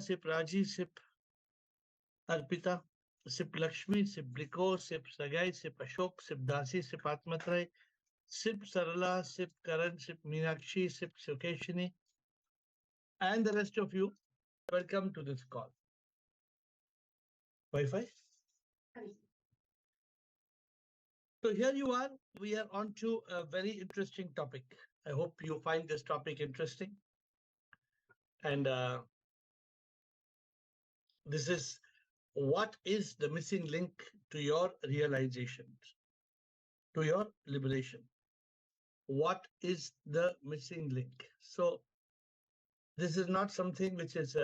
Sip Raji, Sip Arpita, Sip Lakshmi, Sip Bliko, Sip Sagai, Sip Ashok, Sip Dasi, Sip Atmatrai, Sip Sarala, Sip Karan, Sip Meenakshi, Sip Sukeshini, and the rest of you. Welcome to this call. Wi-Fi? So here you are. We are on to a very interesting topic. I hope you find this topic interesting. And this is what is the missing link to your realizations, to your liberation? What is the missing link? So this is not something which is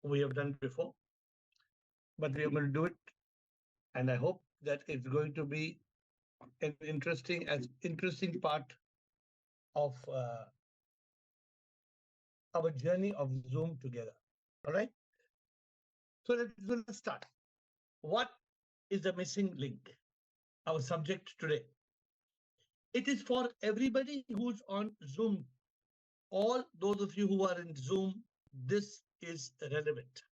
we have done before, but we are going to do it. And I hope that it's going to be an interesting part of our journey of Zoom together. All right. So let's start. What is the missing link? Our subject today. It is for everybody who's on Zoom. All those of you who are in Zoom, this is relevant.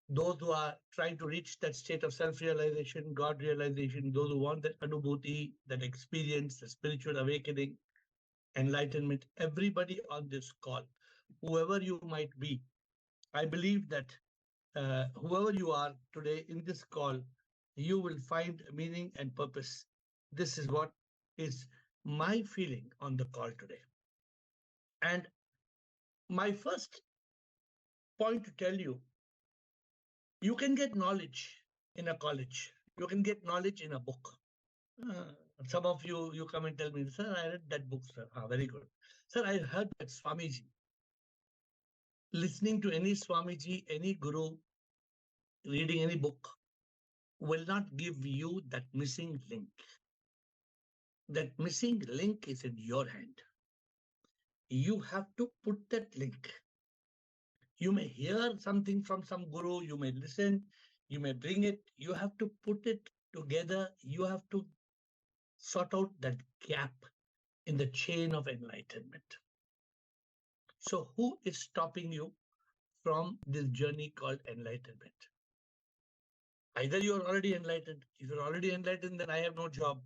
Those who are trying to reach that state of self-realization, God realization, those who want that anubhuti, that experience, the spiritual awakening, enlightenment, everybody on this call, whoever you might be, I believe that whoever you are today in this call, you will find meaning and purpose. This is what is my feeling on the call today. And my first point to tell you, you can get knowledge in a college. You can get knowledge in a book. Some of you come and tell me, sir, I read that book, sir. Very good. Sir, I heard that Swamiji. Listening to any Swamiji, any Guru, reading any book will not give you that missing link. That missing link is in your hand. You have to put that link. You may hear something from some guru, you may listen, you may bring it, you have to put it together, you have to sort out that gap in the chain of enlightenment. So who is stopping you from this journey called enlightenment? Either you are already enlightened. If you're already enlightened, then I have no job.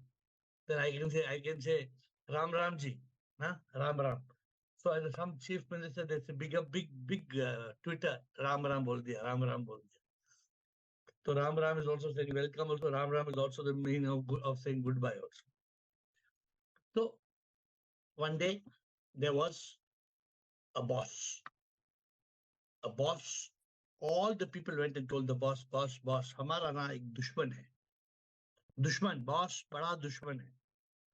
Then I can say, Ram Ramji, huh? Ram Ram. So as some chief minister, there's a big Twitter, Ram Ram bol diya, Ram Ram bol diya. So Ram Ram is also saying welcome. Also Ram Ram is also the meaning of saying goodbye also. So one day there was a boss. A boss. All the people went and told the boss, hamara na ek dushman hai. Dushman, boss, bada dushman hai.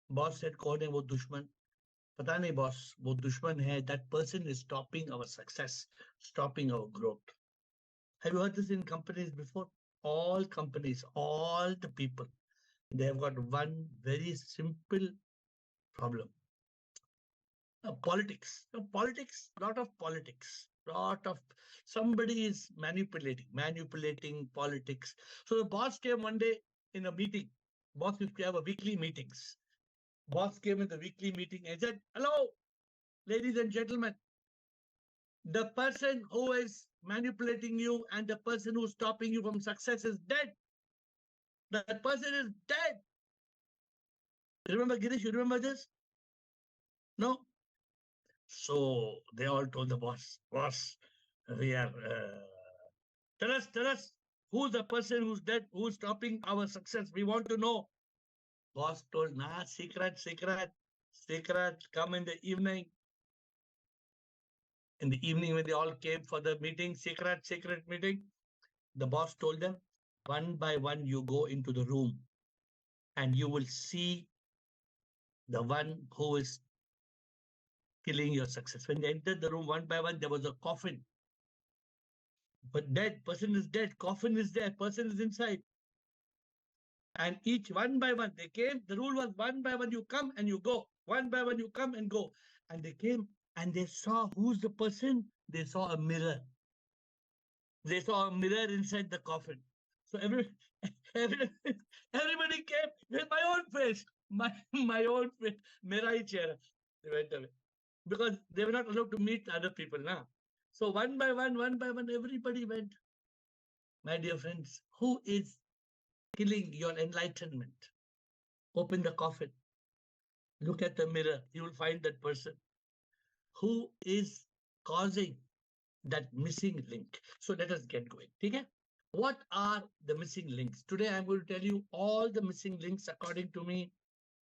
Boss said, kaun hai wo dushman? Pata nahi boss, wo dushman hai. That person is stopping our success, stopping our growth. Have you heard this in companies before? All companies, all the people, they have got one very simple problem. Politics, lot of politics, somebody is manipulating politics. So the boss came one day in a meeting. Boss used to have a weekly meetings. Boss came in the weekly meeting and said, hello, ladies and gentlemen, the person who is manipulating you and the person who's stopping you from success is dead. That person is dead. Remember, Girish, you remember this? No? So they all told the boss, we are, tell us, who's the person who's dead, who's stopping our success? We want to know. Boss told, nah, secret, come in the evening. In the evening, when they all came for the meeting, secret meeting, the boss told them, one by one, you go into the room and you will see the one who is killing your success. When they entered the room one by one, there was a coffin. But dead, person is dead, coffin is there, person is inside. And each one by one, they came, the rule was one by one, you come and you go. One by one, you come and go. And they came and they saw who's the person. They saw a mirror. They saw a mirror inside the coffin. So everybody came with my own face, my own face, mera hi chehra. They went away. Because they were not allowed to meet other people now. So one by one, everybody went. My dear friends, who is killing your enlightenment? Open the coffin, look at the mirror, you will find that person who is causing that missing link. So let us get going. Okay? What are the missing links? Today I'm going to tell you all the missing links according to me,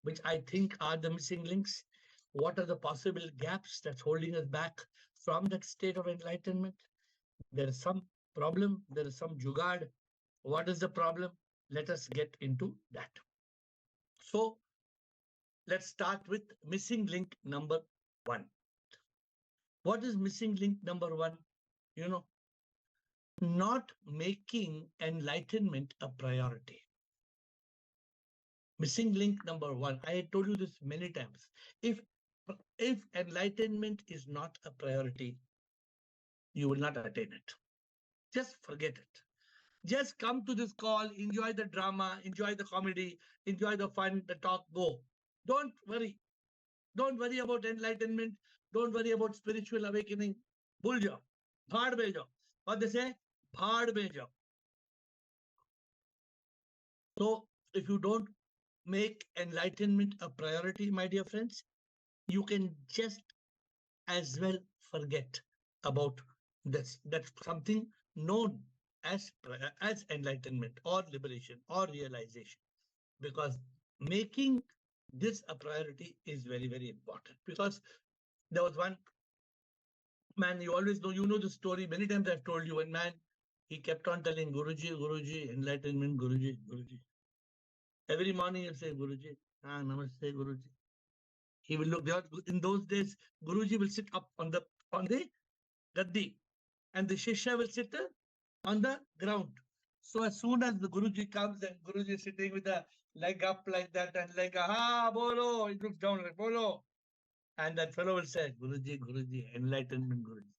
which I think are the missing links. What are the possible gaps that's holding us back from that state of enlightenment? There is some problem, there is some jugaad. What is the problem? Let us get into that. So let's start with missing link number one. What is missing link number one? You know, not making enlightenment a priority. Missing link number one. I told you this many times. If enlightenment is not a priority, you will not attain it. Just forget it. Just come to this call, enjoy the drama, enjoy the comedy, enjoy the fun, the talk, go. Don't worry. Don't worry about enlightenment. Don't worry about spiritual awakening. Bhul jao. Bhaad mein jao. What they say? Bhaad mein jao. So if you don't make enlightenment a priority, my dear friends, you can just as well forget about this. That's something known as enlightenment or liberation or realization, because making this a priority is very, very important. Because there was one man, you always know, you know the story. Many times I've told you, one man, he kept on telling Guruji, Guruji, enlightenment, Guruji, Guruji. Every morning he'll say, Guruji, namaste, Guruji. He will look there. In those days, Guruji will sit up on the gaddi, and the Shishya will sit on the ground. So as soon as the Guruji comes and Guruji is sitting with the leg up like that and like, bolo, he looks down like, bolo. And that fellow will say, Guruji, Guruji, enlightenment, Guruji.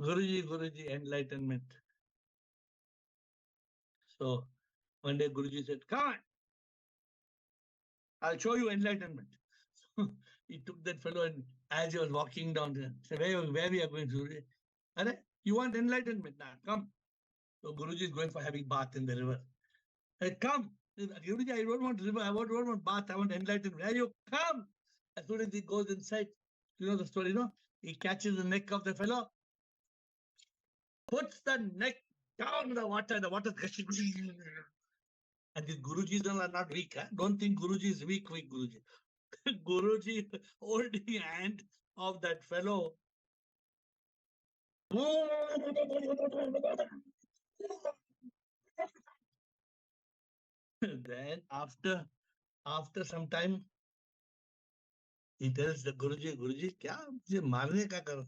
Guruji, Guruji, enlightenment. So one day Guruji said, come on, I'll show you enlightenment. So he took that fellow, and as he was walking down, he said, where we are going, Guruji? You want enlightenment now? Come. So Guruji is going for having bath in the river. Hey, come. Guruji, I don't want river, I don't want bath, I want enlightenment. Hey, you come. As soon as he goes inside, you know the story, no? He catches the neck of the fellow, puts the neck down in the water gushing. And these Gurujis are not weak. Huh? Don't think Guruji is weak Guruji. Guruji holding hand of that fellow. Then after some time, he tells the Guruji, Guruji, kya mujhe marne ka karo?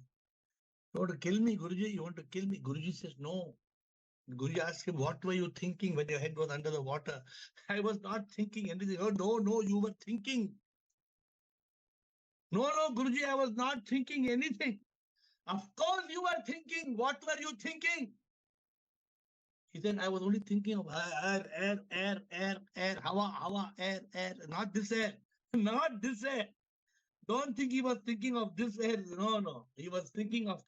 You want to kill me, Guruji? You want to kill me? Guruji says, no. Guruji asks him, what were you thinking when your head was under the water? I was not thinking anything. Oh, no, you were thinking. No, Guruji, I was not thinking anything. Of course you were thinking. What were you thinking? He said, I was only thinking of air, hawa, air, not this air, not this air. Don't think he was thinking of this air. No. He was thinking of,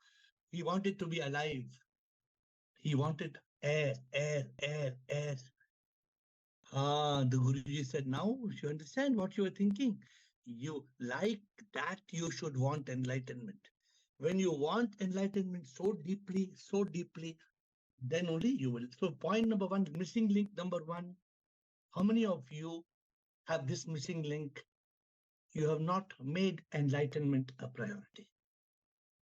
he wanted to be alive. He wanted air. The Guruji said, now you understand what you were thinking. You like that, you should want enlightenment. When you want enlightenment so deeply, then only you will. So point number one, missing link number one. How many of you have this missing link? You have not made enlightenment a priority.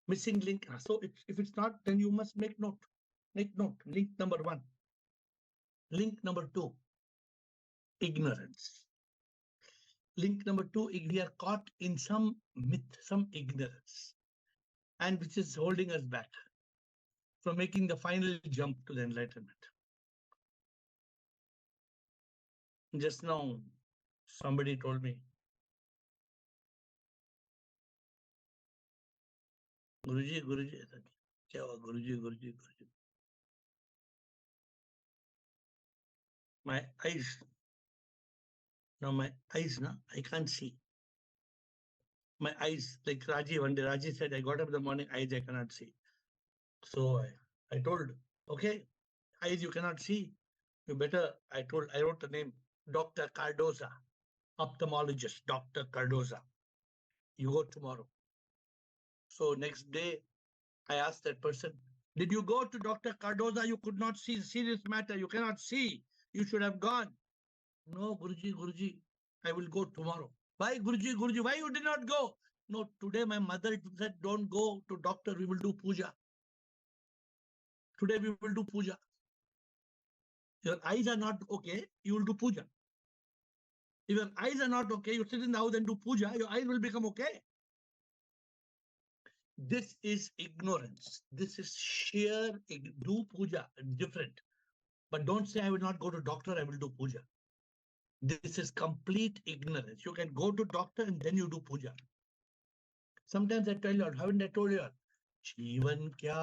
Missing link. So if it's not, then you must make note. Make note. Link number one. Link number two, ignorance. Link number two, we are caught in some myth, some ignorance, and which is holding us back from making the final jump to the enlightenment. Just now, somebody told me, Guruji, kya hua, Guruji. My eyes, I can't see. My eyes, like Raji, one day Raji said, I got up in the morning, eyes I cannot see. So I told, okay, eyes you cannot see. You better, I wrote the name, Dr. Cardoza, ophthalmologist, Dr. Cardoza. You go tomorrow. So next day, I asked that person, did you go to Dr. Cardoza? You could not see, serious matter. You cannot see. You should have gone. No, Guruji, Guruji, I will go tomorrow. Why, Guruji, Guruji, why you did not go? No, today my mother said, don't go to doctor, we will do puja. Today we will do puja. Your eyes are not okay, you will do puja. If your eyes are not okay, you sit in the house and do puja, your eyes will become okay. This is ignorance. This is sheer, do puja, different. But don't say, I will not go to doctor, I will do puja. This is complete ignorance. You can go to doctor and then you do puja. Sometimes I tell you, haven't I told you? जीवन क्या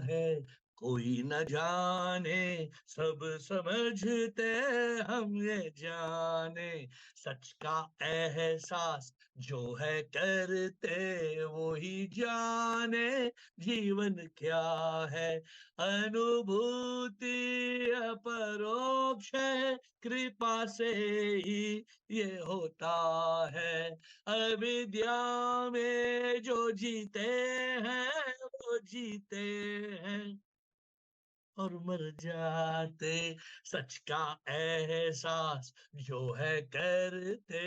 है कोई न जाने सब समझते हम ये जाने सच का एहसास जो है करते वो ही जाने जीवन क्या है अनुभूति अपरोक्ष है कृपा से ही ये होता है अविद्या में जो जीते हैं वो जीते हैं और मर जाते सच का एहसास जो है करते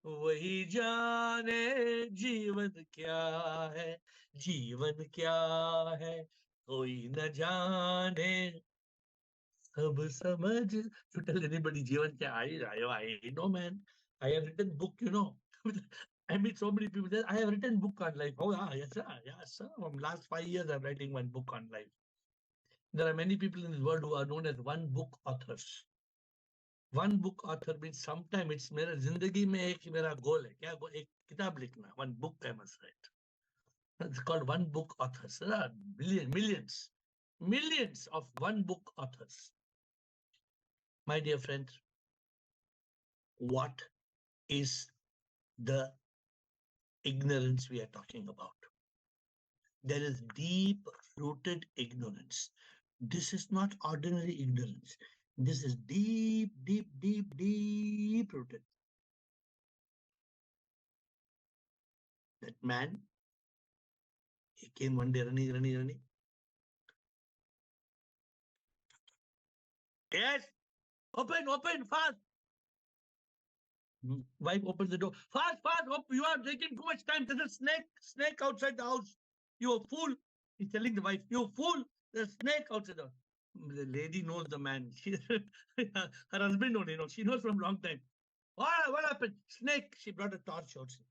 वही जाने जीवन क्या है जीवन क्या है कोई न जाने सब समझ you tell anybody जीवन क्या I know man I have written book you know I meet so many people that I have written book on life. Oh yeah, yes sir. From last 5 years I'm writing one book on life. There are many people in this world who are known as one book authors. One book author means sometime it's मेरा जिंदगी में एक मेरा goal है क्या एक किताब लिखना one book I must write. It's called one book authors. There are millions of one book authors. My dear friends, what is the ignorance we are talking about? There is deep rooted ignorance. This is not ordinary ignorance. This is deep rooted. That man, he came one day running. Yes, open, fast. Wife opens the door. Fast, you are taking too much time. There's a snake outside the house. You a fool. He's telling the wife, you a fool. There's a snake outside the house. The lady knows the man. Her husband only knows. She knows from long time. What happened? Snake. She brought a torch outside.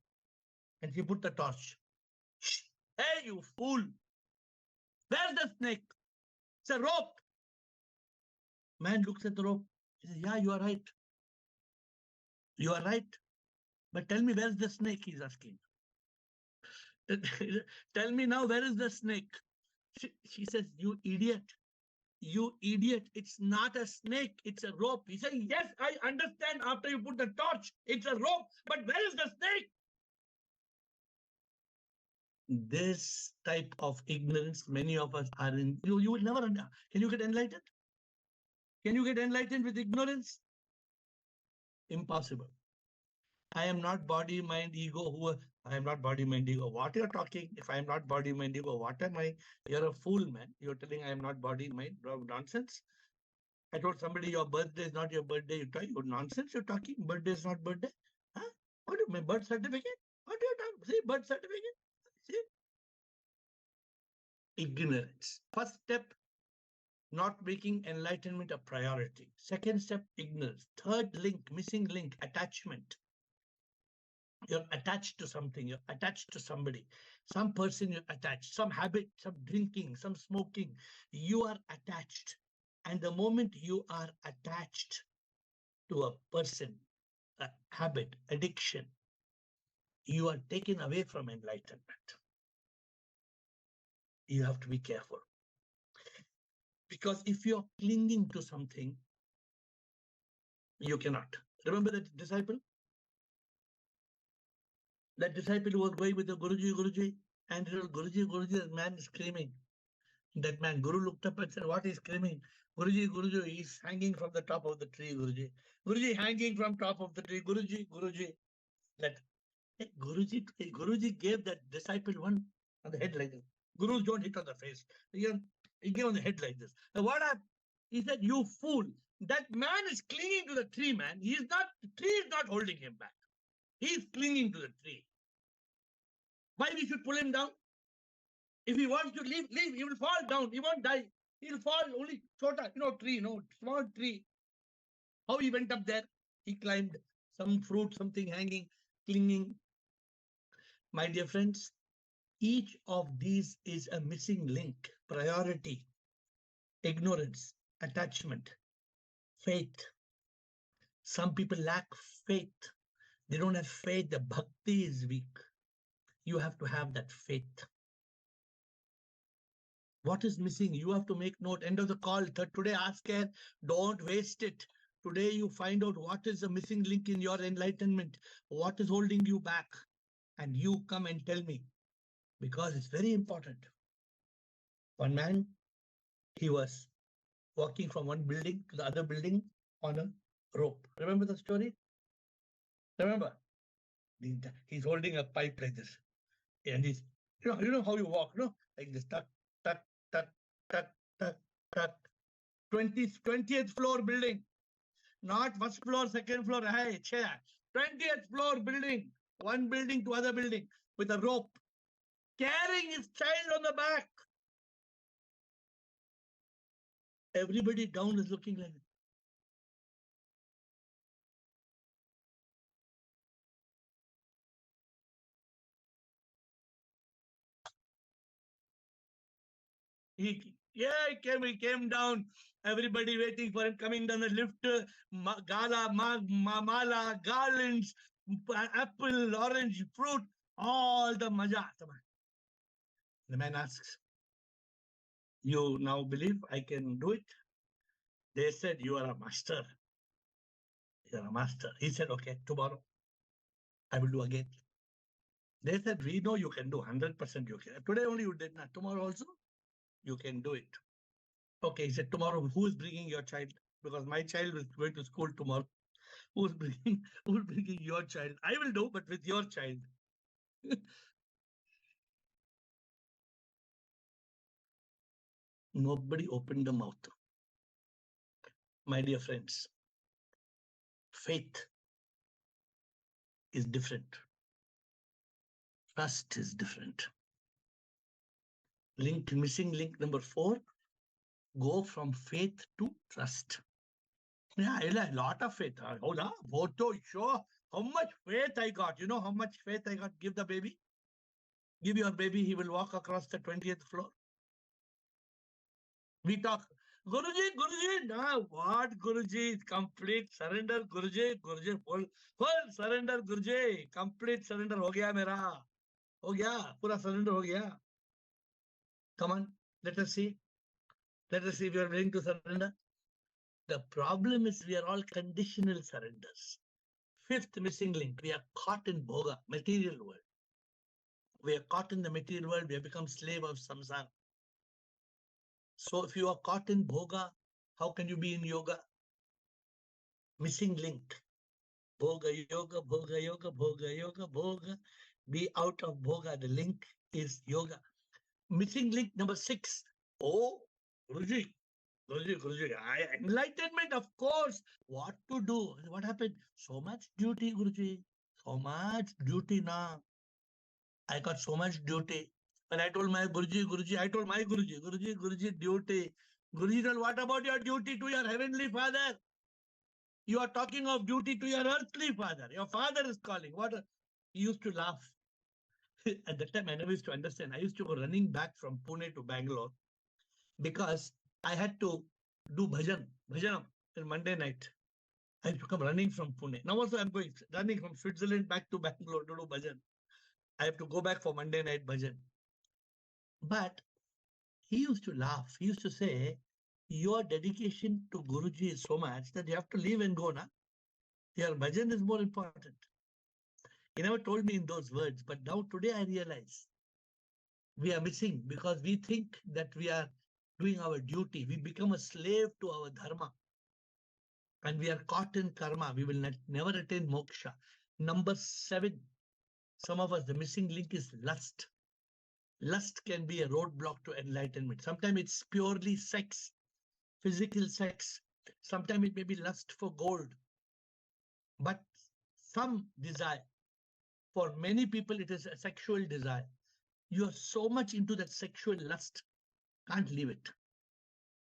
And she put the torch. Shh. Hey, you fool. Where's the snake? It's a rope. Man looks at the rope. He says, yeah, you are right. You are right. But tell me, where's the snake? He's asking. Tell me now, where is the snake? She says, you idiot. You idiot. It's not a snake. It's a rope. He said, yes, I understand after you put the torch. It's a rope. But where is the snake? This type of ignorance, many of us are in. You will never. Can you get enlightened? Can you get enlightened with ignorance? Impossible. I am not body, mind, ego. I am not body, mind, ego. What you're talking? If I am not body, mind, ego, what am I? You're a fool, man. You're telling I am not body, mind. Nonsense. I told somebody your birthday is not your birthday. You talk nonsense. You're talking. Birthday is not birthday. Huh? What do you mean? Birth certificate? What do you talk? See, birth certificate. See, ignorance. First step, not making enlightenment a priority. Second step, ignorance. Third link, missing link, attachment. You're attached to something, you're attached to somebody, some person you're attached, some habit, some drinking, some smoking. You are attached. And the moment you are attached to a person, a habit, addiction, you are taken away from enlightenment. You have to be careful. Because if you're clinging to something, you cannot. Remember that disciple? That disciple who was going with the Guruji, and Guruji, the man is screaming. That man, Guru looked up and said, what is screaming? Guruji, he's hanging from the top of the tree, Guruji. Guruji, hanging from top of the tree, Guruji. That Guruji gave that disciple one on the head like this. Gurus don't hit on the face. He gave on the head like this. And what happened? He said, you fool. That man is clinging to the tree, man. The tree is not holding him back. He is clinging to the tree. Why we should pull him down? If he wants to leave, he will fall down. He won't die. He'll fall only chota, tree, small tree. How he went up there? He climbed some fruit, something hanging, clinging. My dear friends, each of these is a missing link: priority, ignorance, attachment, faith. Some people lack faith. They don't have faith. The bhakti is weak. You have to have that faith. What is missing? You have to make note. End of the call. Today, ask AiR. Don't waste it. Today, you find out what is the missing link in your enlightenment. What is holding you back? And you come and tell me, because it's very important. One man, he was walking from one building to the other building on a rope. Remember the story? Remember? He's holding a pipe like this. And he's, you know how you walk, no? Like this, tuck, tuck, tuck, tuck, tuck, tuck. 20th floor building. Not first floor, second floor. Hey, 20th floor building. One building to other building with a rope. Carrying his child on the back. Everybody down is looking like it. He came down. Everybody waiting for him, coming down the lift. Mala, garlands, apple, orange, fruit, all the maja. The man asks, you now believe I can do it? They said, you are a master. You're a master. He said, okay, tomorrow I will do again. They said, we know you can do 100% you can. Today only you did not. Tomorrow also you can do it. Okay, he said, tomorrow who is bringing your child? Because my child is going to school tomorrow. Who's bringing your child? I will do, but with your child. Nobody opened the mouth. My dear friends, faith is different. Trust is different. Missing link number 4, go from faith to trust. Yeah, a lot of faith. Sure. How much faith I got? You know how much faith I got? Give the baby. Give your baby, he will walk across the 20th floor. We talk, Guruji, now what Guruji? Complete surrender, Guruji, full surrender, Guruji, complete surrender ho gaya mera. Ho gaya, pura surrender ho gaya. Come on, let us see. Let us see if you are willing to surrender. The problem is we are all conditional surrenders. 5th missing link, we are caught in bhoga, material world. We are caught in the material world, we have become slave of samsara. So if you are caught in bhoga, how can you be in yoga? Missing link. Bhoga yoga, bhoga yoga, bhoga yoga, bhoga. Be out of bhoga. The link is yoga. Missing link number 6. Oh, Guruji. Enlightenment, of course. What to do? What happened? So much duty, Guruji. So much duty now. I got so much duty. When I told my Guruji, I told my Guruji, duty. Guruji told, what about your duty to your heavenly father? You are talking of duty to your earthly father. Your father is calling. He used to laugh. At that time, I never used to understand. I used to go running back from Pune to Bangalore because I had to do bhajanam till Monday night. I have to come running from Pune. Now also I'm going running from Switzerland back to Bangalore to do bhajan. I have to go back for Monday night bhajan. But he used to laugh. He used to say, your dedication to Guruji is so much that you have to leave and go, na? Your bhajan is more important. He never told me in those words, but now today I realize we are missing because we think that we are doing our duty. We become a slave to our dharma and we are caught in karma. We will never attain moksha. Number 7, some of us, the missing link is lust. Lust can be a roadblock to enlightenment. Sometimes it's purely sex, physical sex. Sometimes it may be lust for gold. But some desire, for many people, it is a sexual desire. You are so much into that sexual lust, can't leave it.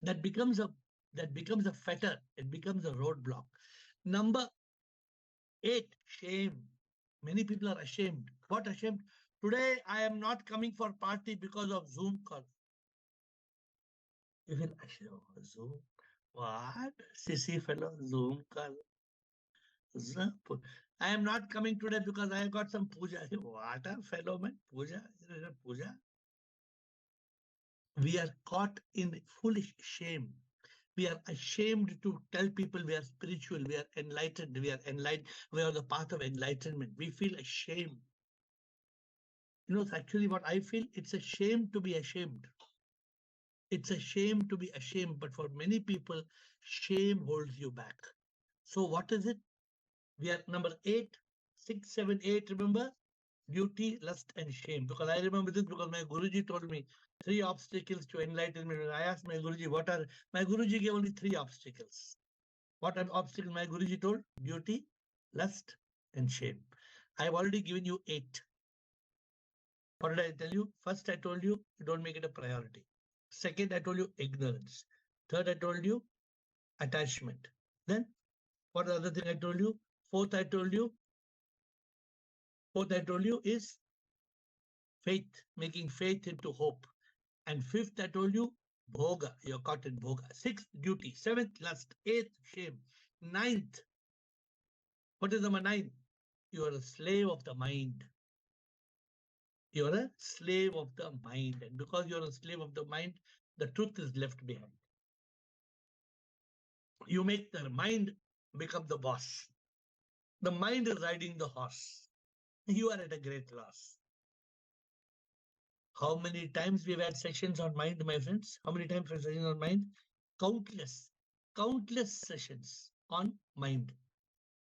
That becomes a fetter. It becomes a roadblock. Number 8, shame. Many people are ashamed. What ashamed? Today I am not coming for party because of Zoom call. You feel ashamed. Zoom? What? Sissy fellow, Zoom call. I am not coming today because I have got some puja. What a fellow man. Puja? Puja? We are caught in foolish shame. We are ashamed to tell people we are spiritual, we are enlightened, we are the path of enlightenment. We feel ashamed. You know, it's actually what I feel. It's a shame to be ashamed. It's a shame to be ashamed, but for many people, shame holds you back. So what is it? We are number 8, 6, 7, 8. Remember? Duty, lust, and shame. Because I remember this because my Guruji told me 3 obstacles to enlightenment. When I asked my Guruji, what are my Guruji gave only 3 obstacles. What are obstacles my Guruji told? Duty, lust, and shame. I've already given you 8. What did I tell you? First, I told you don't make it a priority. Second, I told you ignorance. Third, I told you attachment. Then, what the other thing I told you? Fourth, I told you is faith, making faith into hope. And fifth, I told you, bhoga, you're caught in bhoga. Sixth, duty. Seventh, lust. Eighth, shame. Ninth, what is number 9? You are a slave of the mind. You're a slave of the mind. And because you're a slave of the mind, the truth is left behind. You make the mind become the boss. The mind is riding the horse. You are at a great loss. How many times we've had sessions on mind, my friends? How many times we've had sessions on mind? Countless sessions on mind.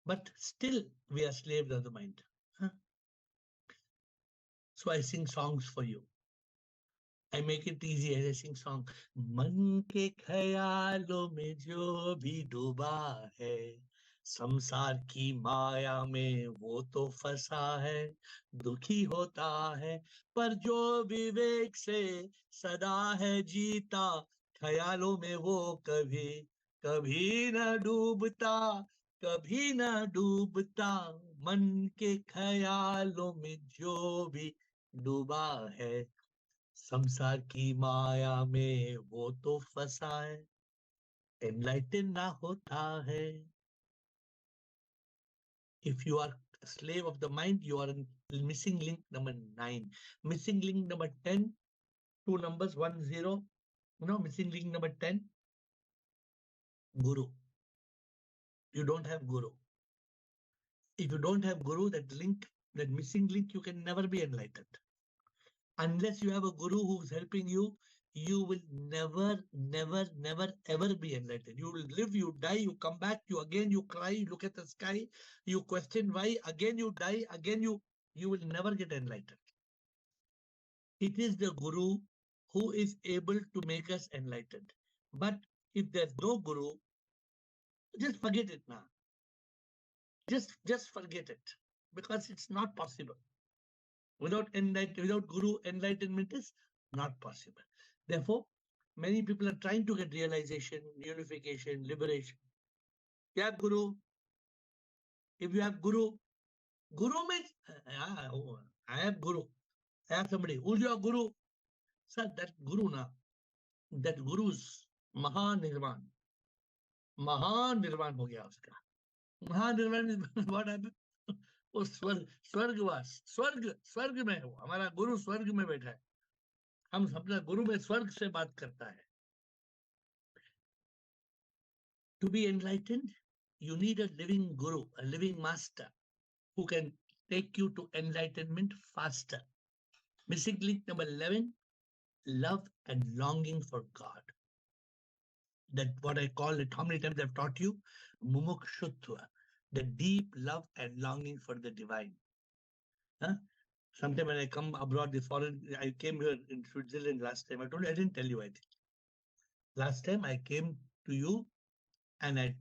But still we are slaves of the mind. Huh? So I sing songs for you. I make it easy as I sing song. मन के ख्यालों में जो भी डूबा है, संसार की माया में वो तो फंसा है, दुखी होता है, पर जो विवेक से सदा है जीता, ख्यालों में वो कभी कभी न डूबता, कभी न डूबता, मन के ख्यालों में जो भी डूबा है, संसार की माया में वो तो फंसा है, एनलाइटन ना होता है. If you are a slave of the mind, you are in missing link number 9. Missing link number 10, 2 numbers, 1, 0. Missing link number 10, Guru. You don't have Guru. If you don't have Guru, that link, that missing link, you can never be enlightened. Unless you have a Guru who's helping you, you will never, ever be enlightened. You will live, you die, you come back, you cry, you look at the sky, you question why, again you die, again you will never get enlightened. It is the Guru who is able to make us enlightened. But if there's no Guru, just forget it now. Just forget it, because it's not possible. Without Guru, enlightenment is not possible. Therefore, many people are trying to get realization, unification, liberation. You have Guru. If you have Guru means, I have Guru. I have somebody. Who's your Guru? Sir, that Guru's Mahanirvan. Mahanirvan ho gaya uska. Mahanirvan is what happened? वो स्वर्गवास स्वर्ग में है. वो हमारा गुरु स्वर्ग में बैठा है. हम अपना गुरु में स्वर्ग से बात करता है. To be enlightened, you need a living guru, a living master who can take you to enlightenment faster. Missing link number 11, love and longing for God. That what I call it, how many times I've taught you? Mumukshutva, the deep love and longing for the divine. Huh? Sometime when I come abroad, the foreign, I came here in Switzerland last time. I told you, I didn't tell you, I think. Last time I came to you and I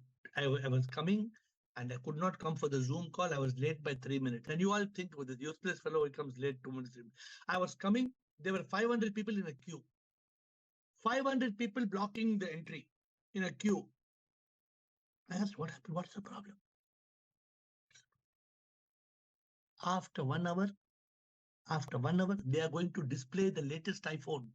was coming and I could not come for the Zoom call. I was late by 3 minutes. And you all think with the useless fellow, he comes late 2 minutes. I was coming, there were 500 people in a queue. 500 people blocking the entry in a queue. I asked, what happened? What's the problem? After 1 hour, they are going to display the latest iPhone.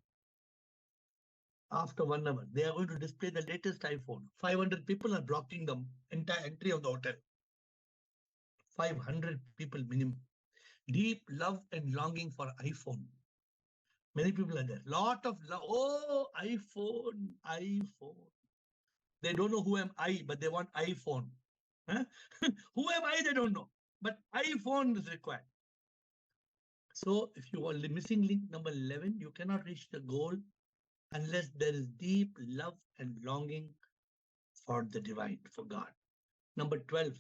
After 1 hour, they are going to display the latest iPhone. 500 people are blocking the entire entry of the hotel. 500 people minimum. Deep love and longing for iPhone. Many people are there. Lot of love. Oh, iPhone, iPhone. They don't know who am I, but they want iPhone. Huh? Who am I? They don't know. But iPhone is required. So if you are missing link number 11, you cannot reach the goal unless there is deep love and longing for the divine, for God. Number 12,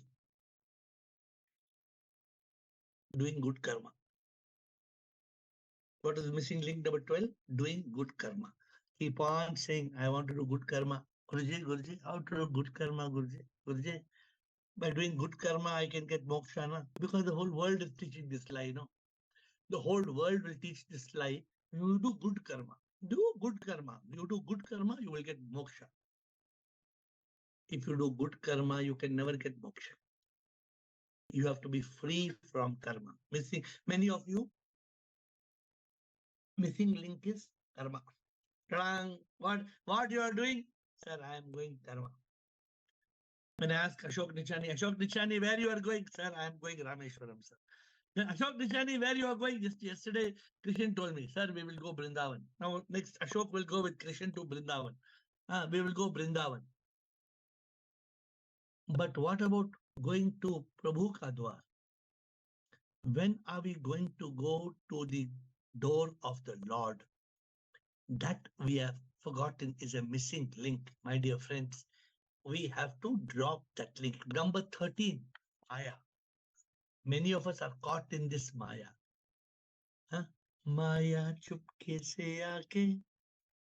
doing good karma. What is missing link number 12? Doing good karma. Keep on saying, I want to do good karma. Guruji, how to do good karma, Guruji? By doing good karma, I can get moksha, na? Because the whole world is teaching this lie, no? The whole world will teach this lie. You do good karma. Do good karma. You do good karma, you will get moksha. If you do good karma, you can never get moksha. You have to be free from karma. Many of you, missing link is karma. What you are doing? Sir, I am going karma. When I ask Ashok Nichani, where you are going? Sir, I am going Rameshwaram, sir. Ashok Nichani, where you are going? Just yesterday, Krishan told me, sir, we will go Brindavan. Now, next, Ashok will go with Krishan to Brindavan. We will go Brindavan. But what about going to Prabhu Ka Dwar? When are we going to go to the door of the Lord? That we have forgotten is a missing link, my dear friends. We have to drop that link. Number 13, Maya. Many of us are caught in this Maya. Huh? Maya chupke se aake,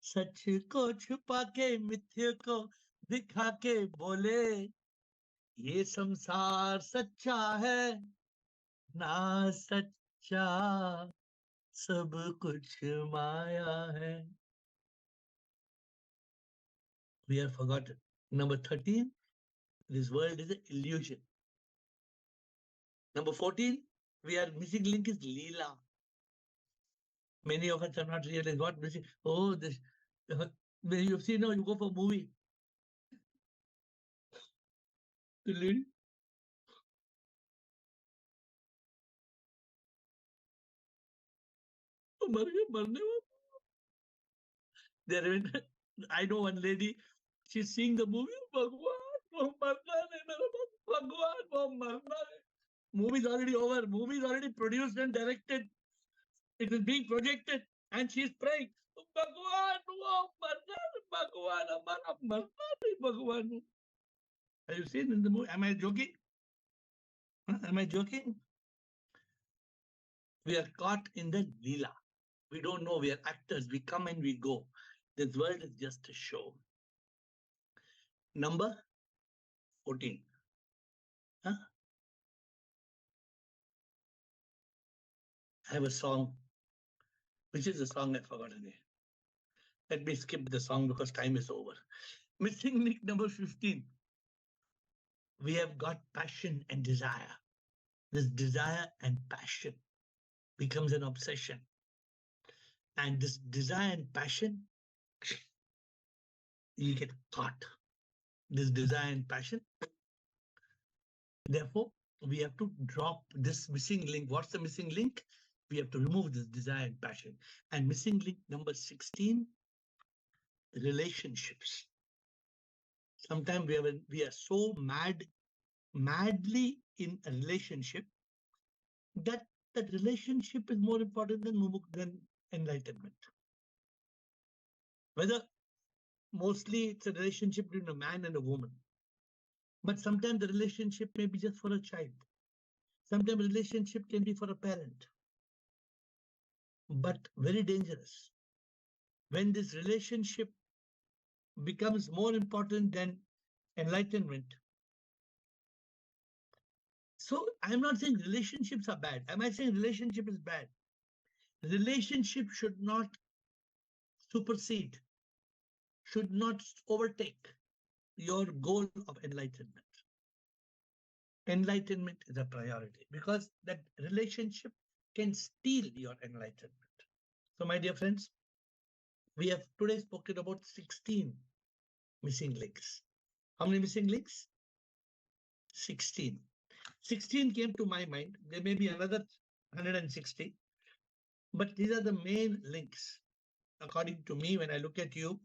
सच को छुपा के मिथ्य को दिखा के बोले ये संसार सच्चा है ना सच्चा सब कुछ माया है. We are forgotten. Number 13, this world is an illusion. Number 14, we are missing link is Leela. Many of us have not realized what missing. Oh, this when you've seen now, you go for a movie. The lead. I know one lady, she's seeing the movie. Movie is already over. Movie is already produced and directed. It is being projected, and she's praying. Have you seen in the movie? Am I joking? Am I joking? We are caught in the Leela. We don't know. We are actors. We come and we go. This world is just a show. Number 14. Huh? I have a song. Which is the song I forgot again? Let me skip the song because time is over. Missing link number 15. We have got passion and desire. This desire and passion becomes an obsession. And this desire and passion, you get caught. This desire and passion. Therefore, we have to drop this missing link. What's the missing link? We have to remove this desire and passion. And missing link number 16, relationships. Sometimes we are so madly in a relationship that relationship is more important than enlightenment. Whether Mostly it's a relationship between a man and a woman. But sometimes the relationship may be just for a child. Sometimes relationship can be for a parent. But very dangerous. When this relationship becomes more important than enlightenment. So I'm not saying relationships are bad. Am I saying relationship is bad? Relationship should not supersede, should not overtake your goal of enlightenment. Enlightenment is a priority because that relationship can steal your enlightenment. So, my dear friends, we have today spoken about 16 missing links. How many missing links? 16. 16 came to my mind. There may be another 160, but these are the main links. According to me, when I look at you,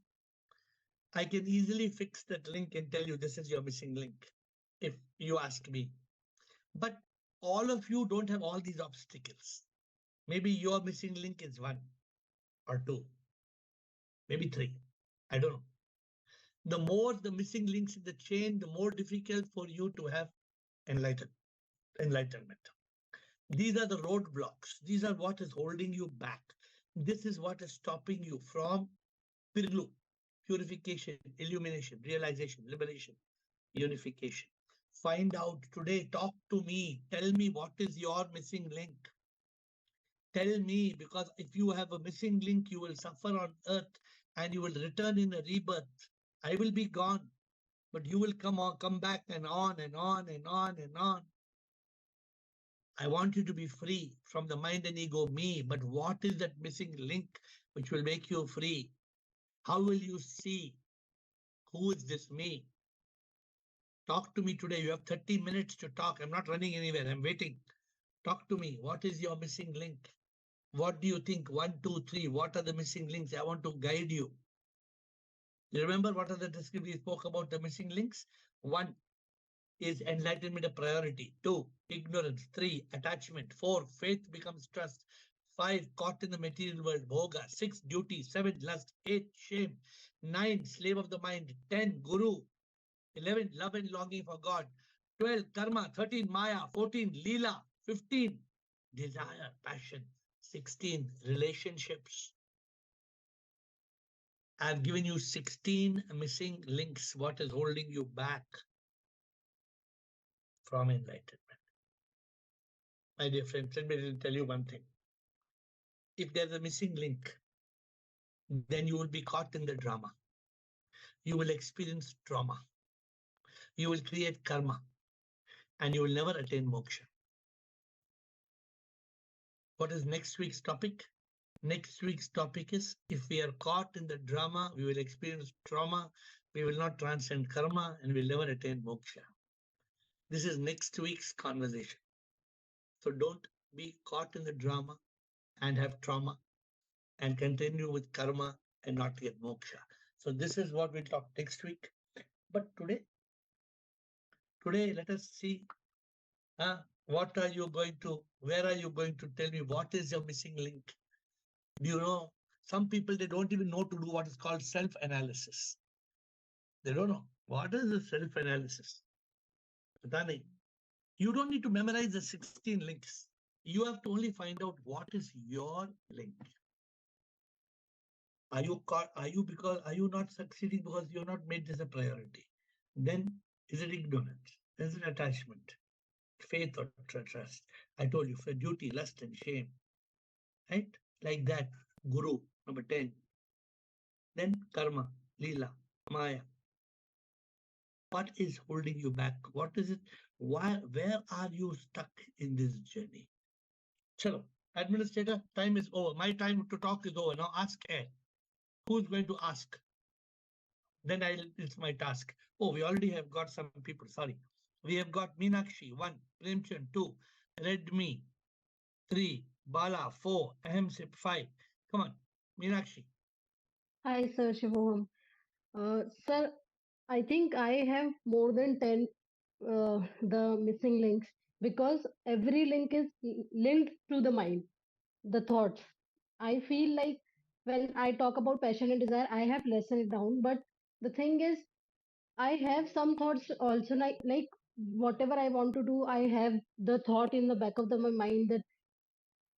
I can easily fix that link and tell you this is your missing link if you ask me. But all of you don't have all these obstacles. Maybe your missing link is one or two, maybe three. I don't know. The more the missing links in the chain, the more difficult for you to have enlightenment. These are the roadblocks. These are what is holding you back. This is what is stopping you from Pirlu, purification, illumination, realization, liberation, unification. Find out today, talk to me, tell me what is your missing link. Tell me, because if you have a missing link, you will suffer on earth and you will return in a rebirth. I will be gone, but you will come back and on and on and on and on. I want you to be free from the mind and ego, me. But what is that missing link which will make you free? How will you see who is this me? Talk to me today. You have 30 minutes to talk. I'm not running anywhere. I'm waiting. Talk to me. What is your missing link? What do you think? 1, 2, 3. What are the missing links? I want to guide you. You remember what are the descriptions we spoke about the missing links? 1 is enlightenment a priority. 2, ignorance. 3, attachment. 4, faith becomes trust. 5, caught in the material world, bhoga. 6, duty. 7, lust. 8, shame. 9, slave of the mind. 10, guru. 11, love and longing for God. 12, karma. 13, maya. 14, leela. 15, desire, passion. 16, relationships. I've given you 16 missing links. What is holding you back from enlightenment? My dear friends, let me tell you one thing. If there's a missing link, then you will be caught in the drama. You will experience trauma. You will create karma and you will never attain moksha. What is next week's topic? Next week's topic is if we are caught in the drama, we will experience trauma, we will not transcend karma, and we'll never attain moksha. This is next week's conversation. So don't be caught in the drama and have trauma and continue with karma and not get moksha. So this is what we'll talk next week. But today let us see what are you going to, where are you going to tell me what is your missing link? Do you know, some people, they don't even know to do what is called self-analysis. They don't know. What is the self-analysis? You don't need to memorize the 16 links. You have to only find out what is your link. Are you not succeeding because you're not made this a priority? Then is it ignorance? Is it attachment? Faith or trust? I told you, for duty, lust, and shame. Right? Like that. Guru, number 10. Then karma, lila, maya. What is holding you back? What is it? Where are you stuck in this journey? Chalo, administrator, time is over. My time to talk is over. Now ask AiR. Who's going to ask? Then it's my task. Oh, we already have got some people. Sorry. We have got Meenakshi, 1, Premchand, 2, Redmi, 3, Bala, 4, Ahemsip, 5. Come on, Meenakshi. Hi, Sir Shivoham. Sir, I think I have more than 10 the missing links because every link is linked to the mind, the thoughts. I feel like when I talk about passion and desire, I have lessened it down, but the thing is, I have some thoughts also, like whatever I want to do, I have the thought in the back of my mind that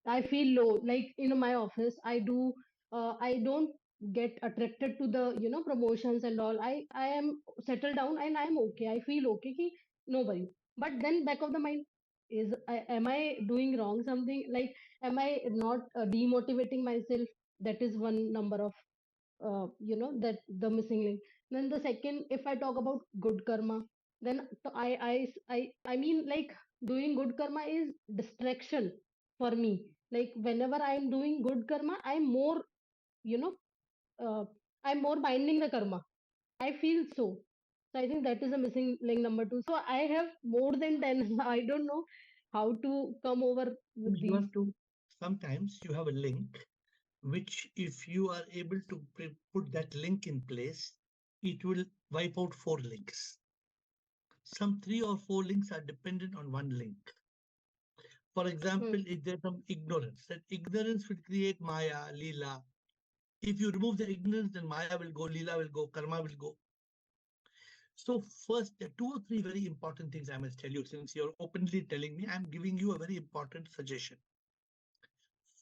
I feel low. Like in my office, I don't get attracted to the, promotions and all. I am settled down and I'm okay. I feel okay. Ki, no worry. But then back of the mind am I doing wrong something? Like, am I not demotivating myself? That is one number of, that the missing link. Then the second, if I talk about good karma, then I mean, like, doing good karma is distraction for me. Like whenever I'm doing good karma, I'm more, you know uh, I'm more minding the karma. I feel so. So I think that is a missing link number two. So I have more than 10. I don't know how to come over with You these. have to, sometimes you have a link, which if you are able to put that link in place, it will wipe out four links. Some three or four links are dependent on one link. For Hmm. example, if there's some ignorance, that ignorance will create Maya, Leela. If you remove the ignorance, then Maya will go, Leela will go, Karma will go. So first, there are two or three very important things I must tell you. Since you're openly telling me, I'm giving you a very important suggestion.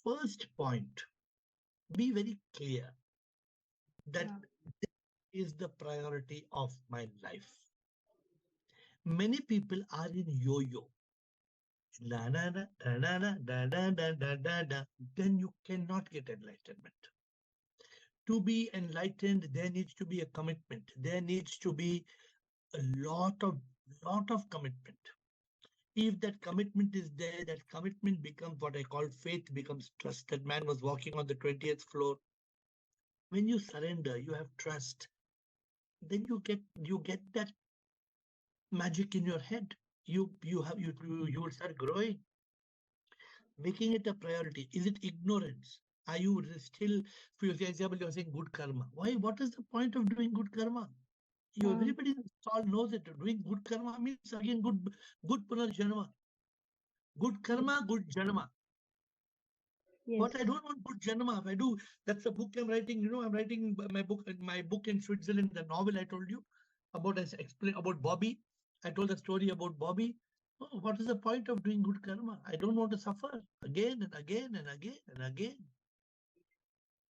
First point, be very clear that Yeah. this is the priority of my life. Many people are in yo-yo. Da, da, da, da, da, da, da, da, da, da, da. Then you cannot get enlightenment. To be enlightened, there needs to be a commitment. There needs to be a lot of commitment. If that commitment is there, that commitment becomes what I call faith, becomes trust. That man was walking on the 20th floor. When you surrender, you have trust. Then you get that magic in your head. You will start growing, making it a priority. Is it ignorance? Are you still, for example, you're saying good karma? Why? What is the point of doing good karma? Yeah. Everybody in this call knows that doing good karma means again good punarjanma, good karma, good janma. But I Yes. don't want good janma. If I do, that's a book I'm writing. I'm writing my book in Switzerland, the novel I told you about. I explain about Bobby. I told the story about Bobby. Oh, what is the point of doing good karma? I don't want to suffer again and again and again and again.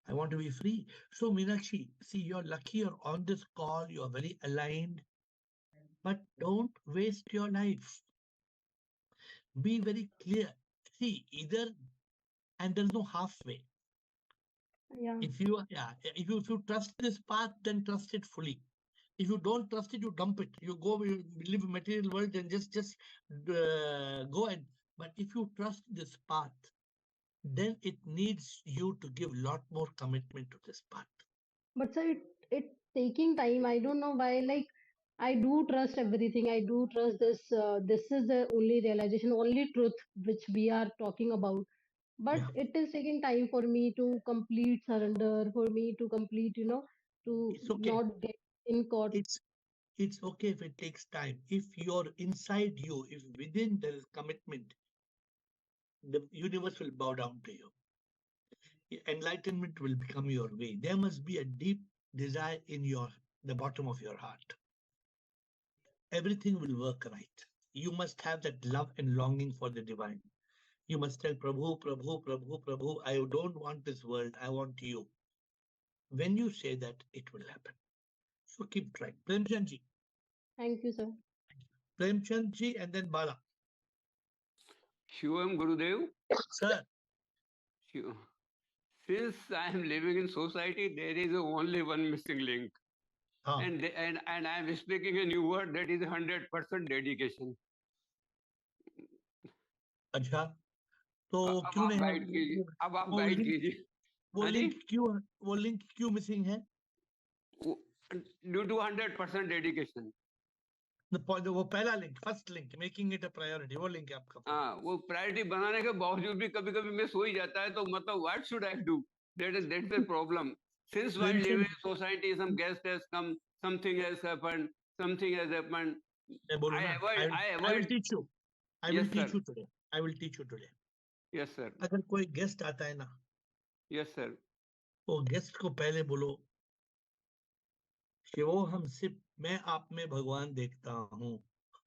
I want to be free. So, Meenakshi, see, you're lucky you're on this call, you're very aligned, but don't waste your life. Be very clear. See, either, and there's no halfway. Yeah. If you trust this path, then trust it fully. If you don't trust it, you dump it. You live in material world and just go and. But if you trust this path, then it needs you to give lot more commitment to this path. But sir, it taking time. I don't know why. Like, I do trust everything. I do trust this. This is the only realization, only truth which we are talking about. But Yeah, it is taking time for me to complete surrender, for me to complete, to it's okay. not get in caught. It's it's okay if it takes time. If you're inside you, if within there is commitment, the universe will bow down to you. Enlightenment will become your way. There must be a deep desire in the bottom of your heart. Everything will work right. You must have that love and longing for the divine. You must tell Prabhu, Prabhu, Prabhu, Prabhu, I don't want this world, I want you. When you say that, it will happen. So keep trying. Premchandji. Thank you, sir. Premchandji and then Bala. Shivam Gurudev, Sir. Shiv- since I am living in society, there is only one missing link. हाँ. And I am speaking a new word that is 100% dedication. अच्छा, तो अब क्यों आप नहीं है guide कीजिए, अब आप वो गाइड लिंक कीजिए। वो हाँ जी, लिंक क्यों वो लिंक क्यों मिसिंग है? Due to 100% dedication. वो पहला link, first link, making it a priority, वो लिंक है आपका। हाँ, वो प्रायोरिटी बनाने के बावजूद भी कभी कभी मैं सो ही जाता है, तो मतलब what should I do? That's the problem. Since while living in society, some guest has come, something has happened, something has happened. मैं बोलूँ I ना, avoid, I I will avoid. teach you. I will Yes, teach sir. you today. I will teach you today. Yes, sir. अगर कोई guest आता है ना, Yes, sir. वो guest को पहले बोलो, शिवोहम सिप, मैं आप में भगवान देखता हूँ,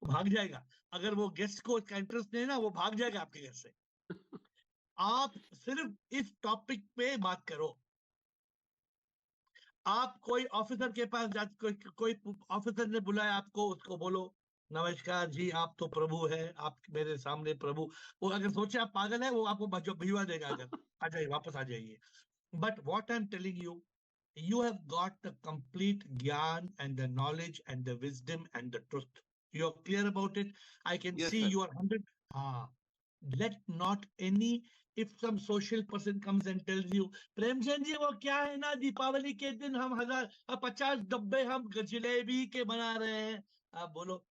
वो भाग जाएगा। अगर वो गेस्ट को इसका इंटरेस्ट नहीं ना, वो भाग जाएगा आपके घर से। आप सिर्फ इस टॉपिक पे बात करो। आप कोई ऑफिसर के पास जा, कोई ऑफिसर ने बुलाया आपको, उसको बोलो नमस्कार जी, आप तो प्रभु है, आप मेरे सामने प्रभु। वो अगर सोचे आप पागल है, वो आपको भिजवा देगा। अगर आ जाइए, वापस आ जाइए। But what I am telling you, you have got the complete gyan and the knowledge and the wisdom and the truth. You're clear about it. I can Yes, see sir. you are 100. Ah, let not any, if some social person comes and tells you, Premchand ji वो क्या है ना, दीपावली के दिन हम 50 डब्बे हम जलेबी के बना रहे हैं, आप बोलो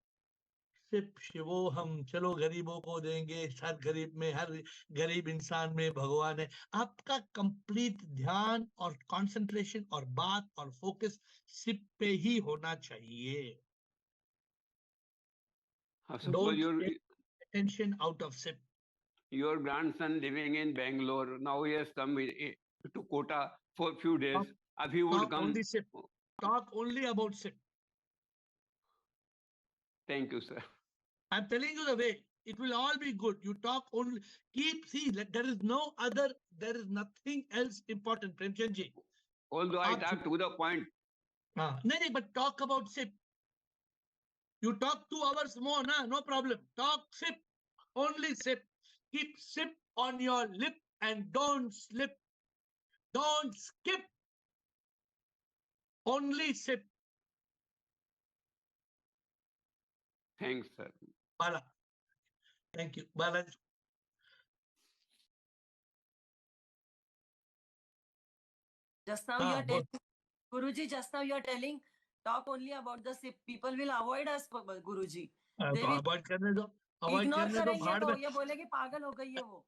सिर्फ शिवो हम, चलो गरीबों को देंगे, हर गरीब में, हर गरीब इंसान में भगवान है। आपका कंप्लीट ध्यान और कंसंट्रेशन और बात और फोकस सिप पे ही होना चाहिए। Suppose don't take attention out of sip. your grandson living in Bangalore, now he has come to Kota for a few days. If he would talk come, only sip, talk only about sip. thank you, sir. I'm telling you the way. It will all be good. You talk only. Keep, see, there is no other, there is nothing else important, Premchand ji. Although I आप talk to the point. नहीं, but talk about sip. You talk 2 hours more, na? No problem. Talk sip, only sip. Keep sip on your lip and don't slip. Don't skip. Only sip. Thanks, sir. Bala. Thank you. Bala. Just now you are telling, Guruji, just now you are telling, talk only about the sip. People will avoid us, Guruji. They will avoid करने दो, avoid ignore करने दो, करेंगे भाड़ तो में। ये बोलेंगे पागल हो गई है वो।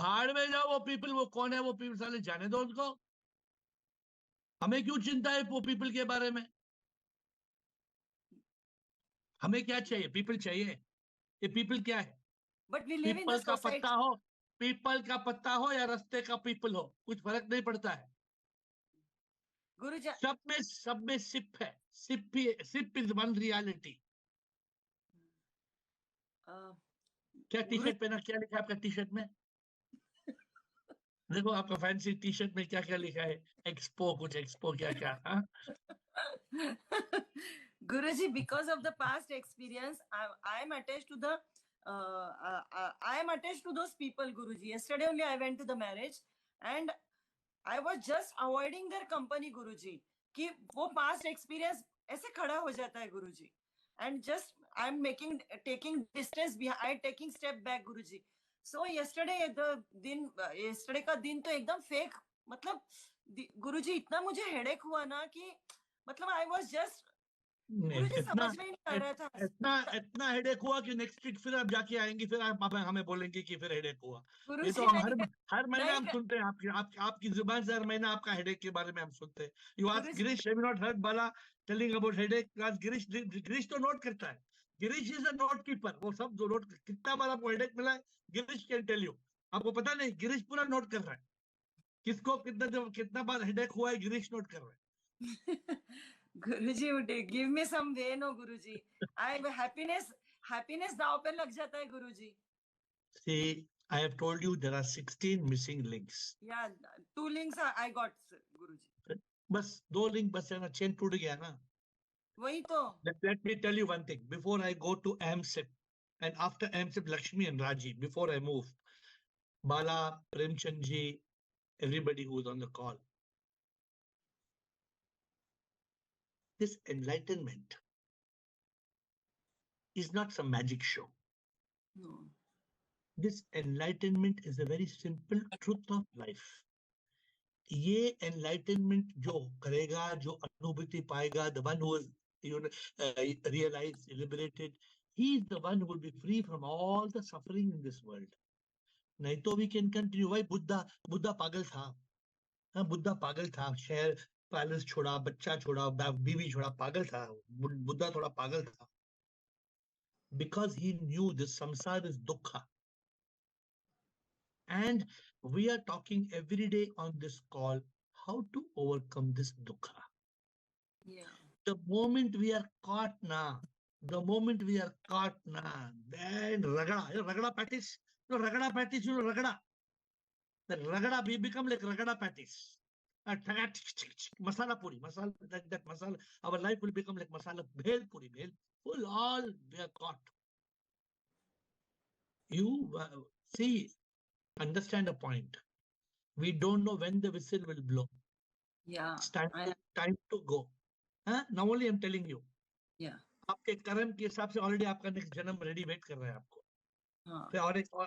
भाड़ में जाओ, वो पीपल, वो कौन है वो पीपल, साले जाने दो उनको। हमें क्यों चिंता है वो पीपल के बारे में? हमें क्या चाहिए? पीपल चाहिए। ये पीपल क्या है? But we live in people the का society. पत्ता हो, पीपल का पत्ता हो या रस्ते का पीपल हो, कुछ फर्क नहीं पड़ता है। Guruji, सब में सिप है। Sip is one reality. क्या टी शर्ट पहना, क्या लिखा है आपका टी शर्ट में? देखो आपका फैंसी टी शर्ट में क्या क्या लिखा है, एक्सपो, कुछ एक्सपो क्या क्या। Guruji, because of the past experience, I am attached to the I am attached to those people, Guruji. Yesterday only I went to the marriage and I was just avoiding their company, Guruji. कि वो past experience ऐसे खड़ा हो जाता है, Guruji. And just I'm taking distance behind, taking step back, Guruji. So yesterday yesterday का दिन तो एकदम fake, मतलब गुरुजी इतना मुझे हेडेक हुआ ना कि मतलब I was just गुरुजी समझ में नहीं आ रहा था। इतना हेडेक हुआ कि नेक्स्ट वीक फिर आप जाके आएंगी, फिर आप हमें बोलेंगे कि फिर हेडेक हुआ। ये तो हर महीने हम सुनते हैं आपकी जुबान से, हर महीना आपका हेडेक के बारे में हम सुनते हैं। You ask Girish, have you not heard Bala telling about headache? Girish तो नोट करता है। Girish is a note keeper. वो सब जो नोट, कितना बार आपको हेडेक मिला है, गिरीश कैन टेल यू। आपको पता नहीं, गिरीश पूरा नोट कर रहा है। किसको कितना बार हेडेक हुआ है, गिरीश नोट कर रहा है। गुरुजी, give me some way, no गुरुजी। happiness दाव पे लग जाता है गुरुजी। See, I have told you there are 16 missing links. Yeah, 2 links I got, गुरुजी। बस 2 लिंक बस है ना, चेन टूट गया ना। वही तो। Let me tell you one thing. Before I go to AMSIP and after AMSIP, Lakshmi and Raji, before I move, Bala, Premchand ji, everybody who is on the call. This enlightenment is not some magic show. No. This enlightenment is a very simple truth of life. ये enlightenment जो करेगा, जो अनुभूति पाएगा, the one who is realized, liberated, he is the one who will be free from all the suffering in this world. नहीं तो we can continue. भाई बुद्धा पागल था। हाँ, बुद्धा पागल था। शहर पैलेस छोड़ा, बच्चा छोड़ा, बीवी छोड़ा, पागल था। बुद्धा थोड़ा पागल था। Because he knew this samsara is dukkha. And we are talking every day on this call how to overcome this dukkha. Yeah. The moment we are caught now, then ragada, ragada patties, ragada patties, ragada. The ragada, we become like ragada patties. Masala puri, masala, that masala, our life will become like masala, bhel puri, bhel, full, all we are caught. You see, understand a point. We don't know when the whistle will blow. Yeah. It's time to go. Huh? Now only I'm telling you. Yeah. आपके कर्म के हिसाब से already आपका next जन्म ready wait कर रहा है आपको. हाँ. फिर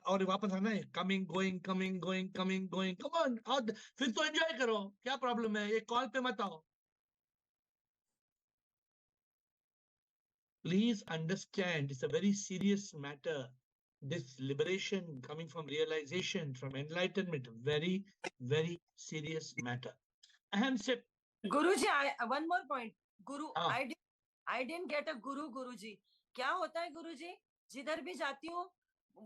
और वापस आना है. Coming going come on. फिर तो एंजॉय करो. क्या प्रॉब्लम है? ये कॉल पे मत आओ. Please understand, it's a very serious matter. This liberation coming from realization, from enlightenment, very, very serious matter. Aham se. Guruji, one more point. Guru, I didn't get a Guruji. क्या होता है गुरुजी? जिधर भी जाती हूँ,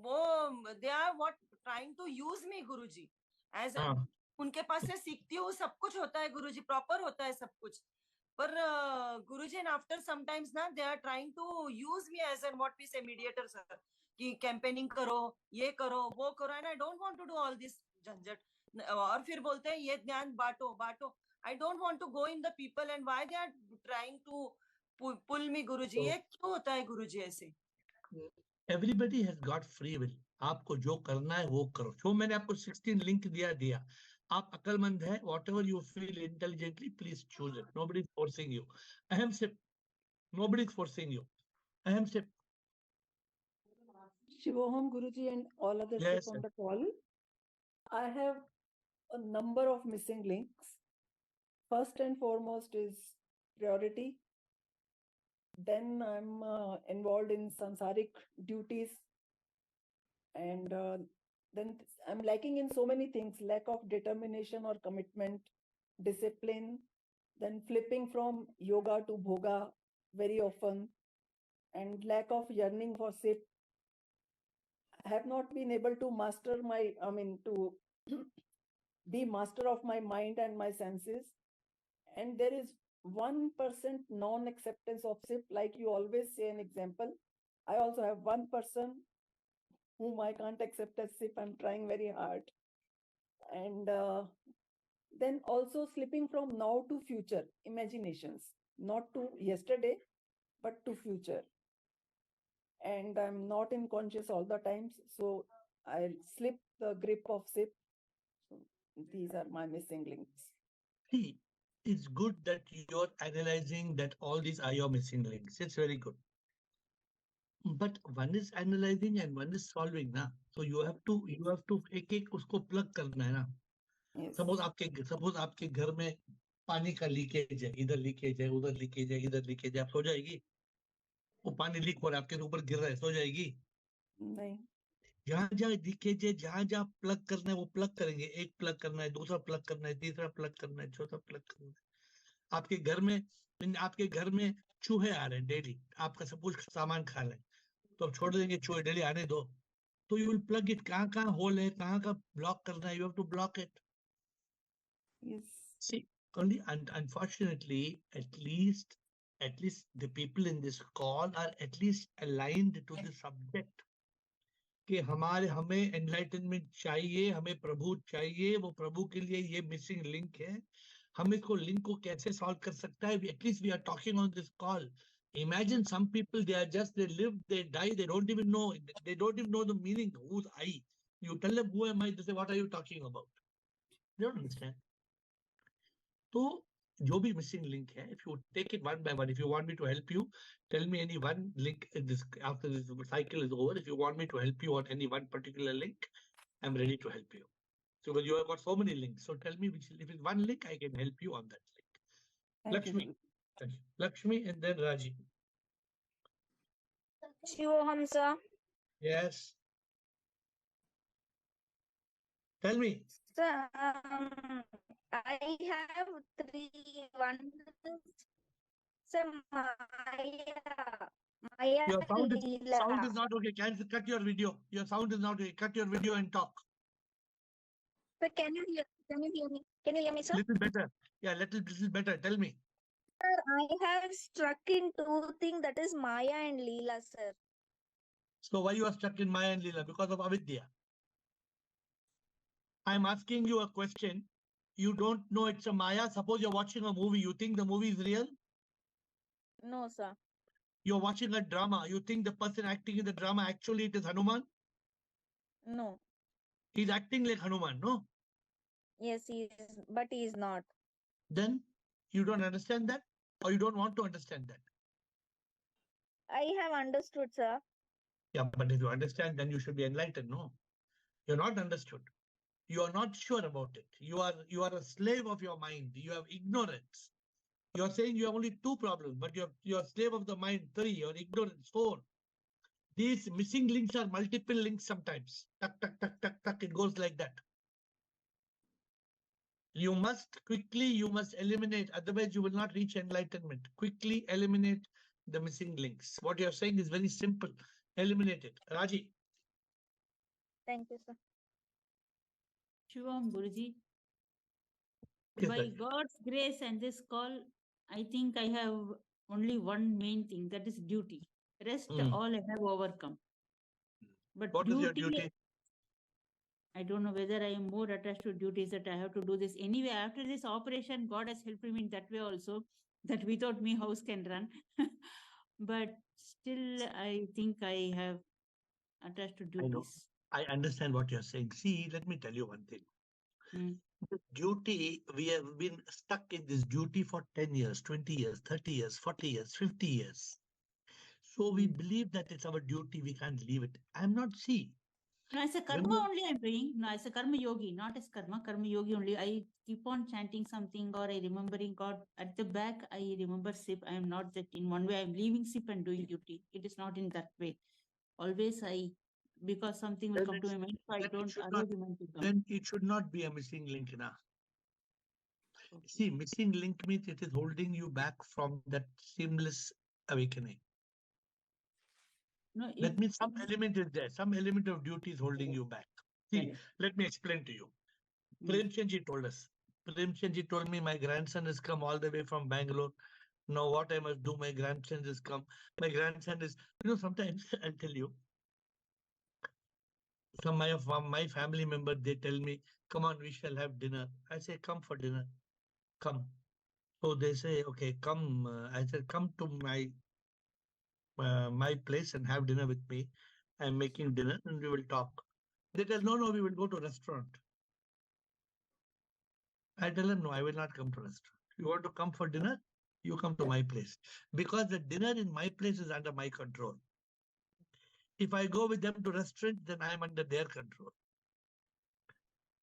वो they are what trying to use me Guruji. As उनके पास से सीखती हूँ, सब कुछ होता है गुरुजी, proper होता है सब कुछ. पर गुरुजी, and after sometimes ना they are trying to use me as an what we say mediator sir, कि campaigning करो, ये करो, वो करो, and I don't want to do all this झंझट. और फिर बोलते हैं ये ज्ञान बांटो. I don't want to go in the people, and why they are trying to pull me गुरुजी. ये क्यों होता है गुरुजी ऐसे? Everybody has got free will. आपको जो करना है वो करो. जो मैंने आपको 16 लिंक दिया. आप अकलमंद है. Whatever you feel intelligently, please choose it. Nobody is forcing you. Aham se. Nobody is forcing you. Aham se. Shivoham Guruji and all others on the call. I have a number of missing links. First and foremost is priority. Then I'm involved in samsaric duties. And then I'm lacking in so many things, lack of determination or commitment, discipline, then flipping from yoga to bhoga very often, and lack of yearning for sip. I have not been able to master to be master of my mind and my senses. And there is 1% non-acceptance of sip, like you always say an example. I also have one person whom I can't accept as sip. I'm trying very hard. And then also slipping from now to future, imaginations, not to yesterday, but to future. And I'm not in conscious all the times, so I'll slip the grip of sip. So these are my missing links. See, it's good that you're analyzing that all these are your missing links. It's very good. But one is analyzing and one is solving, na. So you have to एक उसको plug करना है ना. Yes. Suppose आपके घर में पानी का लीकेज है, इधर लीकेज है, उधर लीकेज है, इधर लीकेज है, आप सो जाएगी? वो पानी लीक हो रहा है, आपके ऊपर गिर रहा है, सो जाएगी? नहीं. जहाँ लीकेज है, जहाँ प्लग करना है वो प्लग करेंगे. एक प्लग करना है, दूसरा प्लग करना है, तीसरा प्लग करना है, चौथा प्लग करना है. आपके घर में चूहे आ रहे हैं डेली, आपका सब कुछ सामान खा रहे हैं, तो आप छोड़ देंगे चूहे डेली आने दो? तो यू विल प्लग इट. कहाँ होल है, कहाँ का ब्लॉक करना है, you have to block it. Yes. See, only unfortunately, at least the people in this call are at least aligned to the subject. कि हमें enlightenment चाहिए, हमें प्रभु चाहिए, वो प्रभु के लिए ये missing link है. हम इसको link को कैसे solve कर सकता है? At least we are talking on this call. Imagine some people, they live, they die, they don't even know the meaning. Who's I? You tell them who am I, they say, what are you talking about? They don't understand. So, जो भी missing link है, if you take it one by one, if you want me to help you, tell me any one link in this after this cycle is over. If you want me to help you on any one particular link, I'm ready to help you. So, because you have got so many links, so tell me if it's one link, I can help you on that link. Lakshmi, thank you. Lakshmi and then Raji. Shivoham sir. Yes. Tell me. Sir, I have 3. One is Maya. Your sound is not okay. Can you cut your video? Your sound is not okay. Cut your video and talk. Sir, can you hear me? Can you hear me, sir? Little better. Yeah, little better. Tell me. Sir, I have struck in two things, that is Maya and Leela, sir. So why you are stuck in Maya and Leela? Because of avidya. I'm asking you a question. You don't know it's a Maya. Suppose you're watching a movie. You think the movie is real? No, sir. You're watching a drama. You think the person acting in the drama, actually it is Hanuman? No. He's acting like Hanuman, no? Yes, he is, but he is not. Then you don't understand that, or you don't want to understand that. I have understood, sir. Yeah, but if you understand, then you should be enlightened, no? You're not understood. You are not sure about it. You are a slave of your mind. You have ignorance. You're saying you have only 2 problems, but you're a slave of the mind 3, you're ignorance 4. These missing links are multiple links sometimes. Tuck, tuck, tuck, tuck, tuck. It goes like that. You must eliminate, otherwise you will not reach enlightenment. Quickly eliminate the missing links. What you're saying is very simple. Eliminate it. Raji. Thank you, sir. Shivam Guruji. Yes, By Raji. God's grace and this call, I think I have only one main thing, that is duty. Rest all I have overcome. But what is your duty? I don't know whether I am more attached to duties that I have to do this. Anyway, after this operation, God has helped me in that way also, that without me, house can run. But still, I think I have attached to duties. I understand what you're saying. See, let me tell you one thing. The duty, we have been stuck in this duty for 10 years, 20 years, 30 years, 40 years, 50 years. So we believe that it's our duty, we can't leave it. I'm not, see. No, as a karma only I'm doing. No, as a karma yogi, not as karma yogi only. I keep on chanting something or I remembering God. At the back, I remember SIP. I am not that in one way I'm leaving SIP and doing duty. It is not in that way. Always because something will come to my mind, so I don't allow the mind to come. Then it should not be a missing link now. Okay. See, missing link means it is holding you back from that seamless awakening. No, that means some element is there. Some element of duty is holding you back. See, let me explain to you. Premchandji told us. Premchandji told me my grandson has come all the way from Bangalore. Now what I must do, my grandson has come. My grandson is, sometimes I'll tell you. Some of my family members, they tell me, come on, we shall have dinner. I say, come for dinner. Come. So they say, okay, come. I said, come to my place and have dinner with me. I'm making dinner and we will talk. They tell, no, we will go to restaurant. I tell them, no, I will not come to restaurant. You want to come for dinner? You come to my place. Because the dinner in my place is under my control. If I go with them to restaurant, then I'm under their control.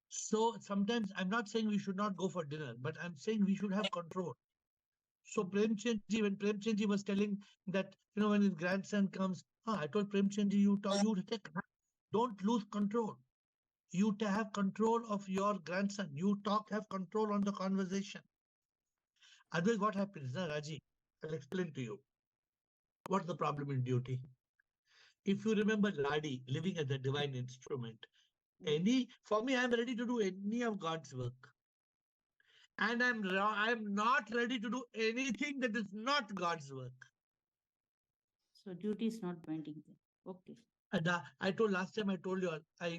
So sometimes I'm not saying we should not go for dinner, but I'm saying we should have control. So Premchandji, when Premchandji was telling that, when his grandson comes, I told Premchandji, you don't lose control. You have control of your grandson. You have control on the conversation. Otherwise, what happens, Raji? I'll explain to you. What's the problem in duty? If you remember Ladi living as a divine instrument, for me, I'm ready to do any of God's work. And I'm not ready to do anything that is not God's work. So duty is not binding them. Okay. And I told last time, I told you, I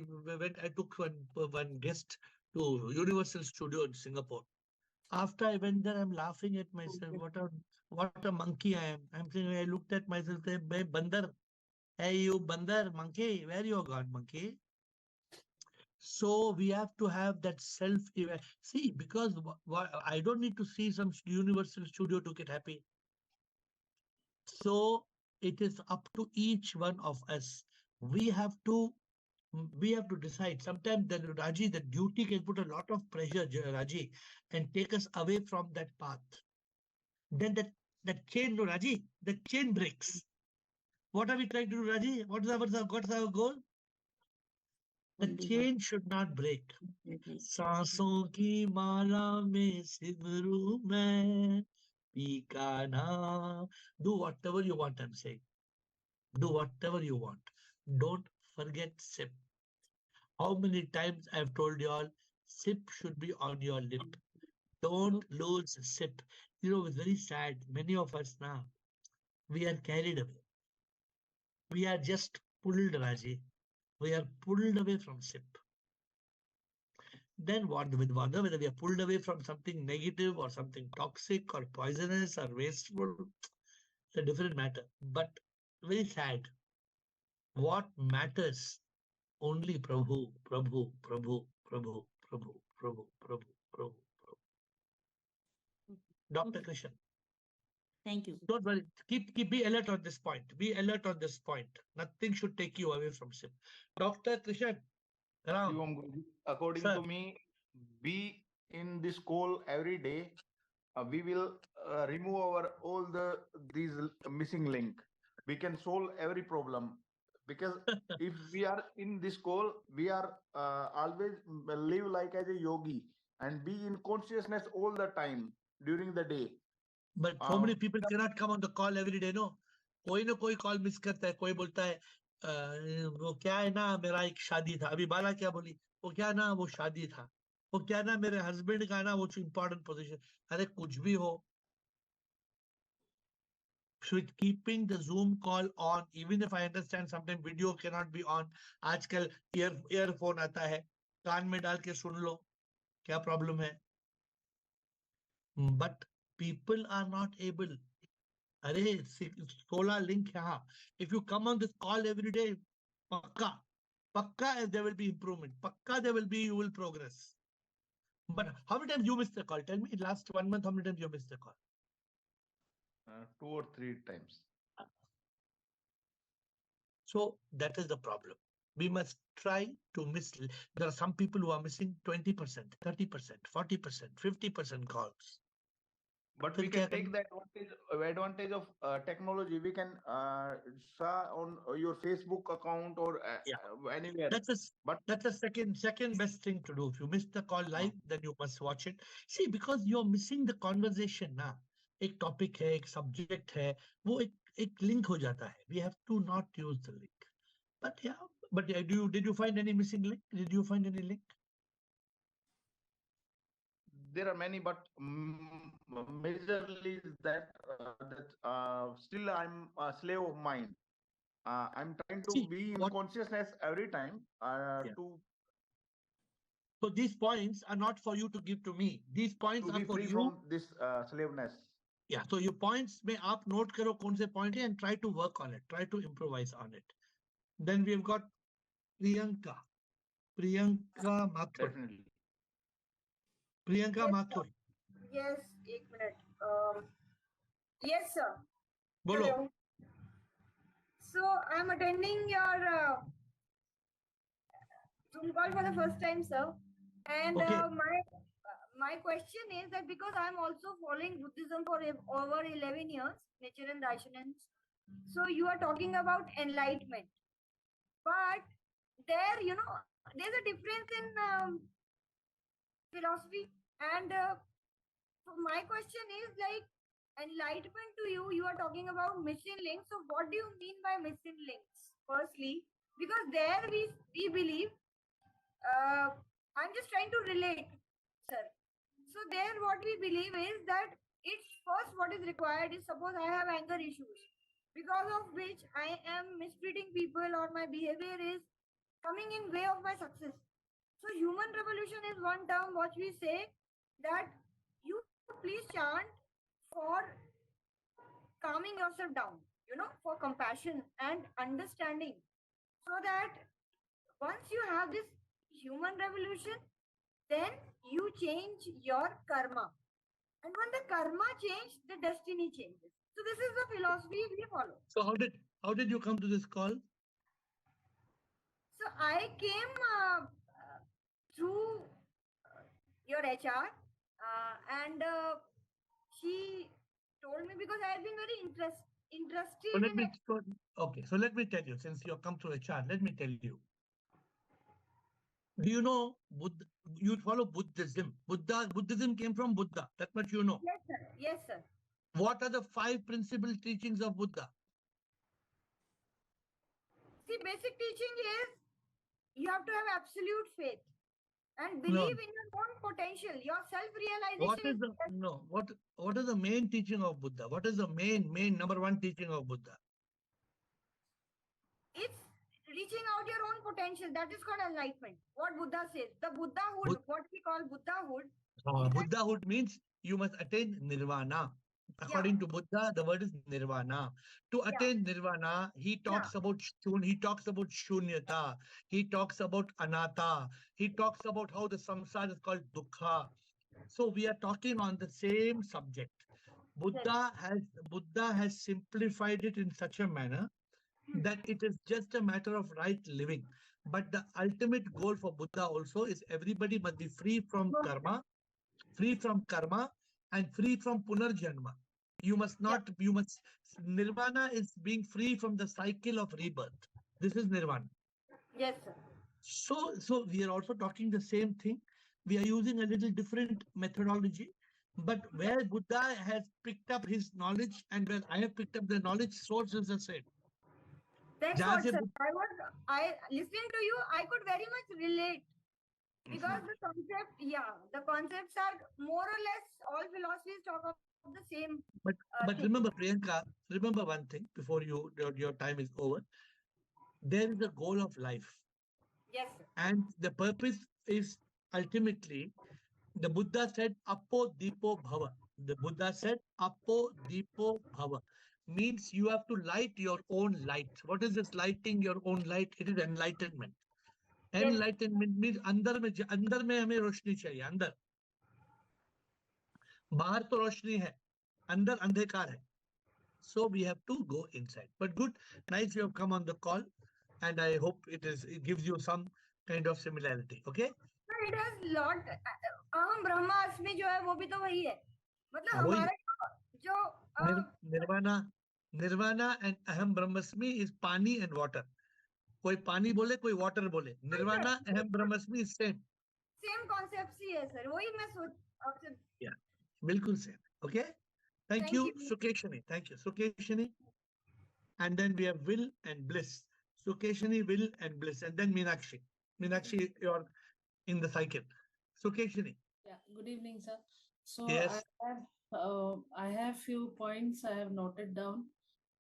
took one guest to Universal Studio in Singapore. After I went there, I'm laughing at myself. Okay. What a monkey I am. I'm saying, I looked at myself, hey, Bandar. Hey, you Bandar, monkey, where you gone, monkey? So we have to have that see, because I don't need to see some Universal Studio to get happy. So it is up to each one of us. We have to decide. Sometimes Raji, the duty can put a lot of pressure, Raji, and take us away from that path. Then that chain, Raji, the chain breaks. What are we trying to do, Raji? What's our goal? The chain should not break. Saanson ki mala mein simru main pika naam. Do whatever you want, I'm saying. Do whatever you want. Don't forget SIP. How many times I've told you all, SIP should be on your lip. Don't lose SIP. it's very sad. Many of us now, we are carried away. We are just pulled, Raji. We are pulled away from SIP. Then what with whether we are pulled away from something negative or something toxic or poisonous or wasteful, it's a different matter. But very sad. What matters? Only Prabhu, Prabhu, Prabhu, Prabhu, Prabhu, Prabhu, Prabhu, Prabhu, Prabhu. Dr. Krishan. Thank you. Don't worry. Be alert on this point. Be alert on this point. Nothing should take you away from SIP. Dr. Krishan. According to me, be in this call every day. We will remove all these missing link. We can solve every problem, because if we are in this call, we are always live like as a yogi and be in consciousness all the time during the day. But so many people cannot come on the call every day, no? कोई ना कोई call miss करता है, कोई बोलता है वो क्या है ना, मेरा एक शादी था, अभी बाला क्या बोली, वो क्या ना, वो शादी था, वो क्या ना, मेरे हस्बैंड का ना वो इम्पोर्टेंट पोजीशन, अरे कुछ भी हो. With keeping the Zoom call on, even if I understand sometimes video cannot be on, आजकल earphone आता है, कान में डाल के सुन लो, क्या problem है? But people are not able. अरे 16 link यहाँ. If you come on this call every day, pakka there will be improvement. Pakka you will progress. But how many times you missed the call? Tell me, last 1 month, how many times you missed the call? 2 or 3 times. So that is the problem. We must try to miss. There are some people who are missing 20%, 30%, 40%, 50% calls. But we can take the advantage of technology. We can share on your Facebook account or anywhere. That's a second best thing to do. If you miss the call live, then you must watch it. See, because you're missing the conversation now. एक topic है, एक subject है, वो एक link हो जाता है. We have to not use the link. But did you find any missing link? Did you find any link? There are many, but majorly that still I'm a slave of mind. I'm trying to be in consciousness every time. So these points are not for you to give to me. These points are for you. From this slaveness. Yeah. So your points में आप note करो कौन से point है and try to work on it. Try to improvise on it. Then we've got Priyanka. Priyanka Mathur. Definitely. Priyanka Mathur. Yes, 1 minute. Yes, sir. Bolo. Hello. So I'm attending your Zoom call for the first time, sir. And my question is that because I'm also following Buddhism for over 11 years, nature and Darshanans. So you are talking about enlightenment. But there, there's a difference in philosophy. And my question is like, enlightenment to you are talking about missing links. So what do you mean by missing links? Firstly, because there we believe, I'm just trying to relate, sir. So there what we believe is that it's first what is required is, suppose I have anger issues, because of which I am mistreating people or my behavior is coming in way of my success. So human revolution is one term what we say that you please chant for calming yourself down, for compassion and understanding, so that once you have this human revolution, then you change your karma. And when the karma changes, the destiny changes. So this is the philosophy we follow. So how did you come to this call? So I came through your HR and she told me, because I have been very interested So let me tell you, since you have come through HR, let me tell you. Do you know you follow Buddhism? Buddhism came from Buddha. That much you know. Yes, sir. Yes, sir. What are the 5 principal teachings of Buddha? See, basic teaching is you have to have absolute faith and believe in your own potential. Your What self-realization is is the no? What is the main teaching of Buddha? What is the main number one teaching of Buddha? it's reaching out your own potential. That is called enlightenment. What Buddha says. The Buddhahood, what we call Buddhahood, is that, Buddhahood means you must attain nirvana. According to Buddha, the word is nirvana. To attain nirvana, he talks about shunyata. He talks about anatta. He talks about how the samsara is called dukkha. So we are talking on the same subject. Buddha has simplified it in such a manner that it is just a matter of right living. But the ultimate goal for Buddha also is everybody must be free from karma and free from punarjanma. Nirvana is being free from the cycle of rebirth. This is nirvana. yes, sir. So we are also talking the same thing. We are using a little different methodology, but where Buddha has picked up his knowledge and where I have picked up the knowledge, source is the same. Thanks a lot, sir. I listening to you, I could very much relate. Because the concepts are more or less all philosophies talk of the same. But remember, Priyanka, remember one thing before your time is over. There is a goal of life. Yes, sir. And the purpose is ultimately, the Buddha said, Apo Dipo Bhava. The Buddha said, Apo Dipo Bhava. Means you have to light your own light. What is this lighting your own light? It is enlightenment. Enlightenment means अंदर में हमें रोशनी चाहिए अंदर बाहर तो रोशनी है अंदर अंधकार है. So we have to go inside. But good, nice you have come on the call, and I hope it gives you some kind of similarity. Okay? It has lot. अहम ब्रह्मास्मि जो है वो भी तो वही है. मतलब हमारा जो Nirvana and aham brahmasmi is pani and water. कोई पानी बोले कोई water बोले. Nirvana aham brahmasmi is same. Same concept ही है sir. वही मैं सोच. Yeah, बिल्कुल same. Okay? Thank you, Sukeshini. Thank you, Sukeshini. And then we have will and bliss. Sukeshini, will and bliss. And then Meenakshi. Meenakshi, you're in the cycle. Sukeshini. Yeah, good evening, sir. So yes. I have few points I have noted down.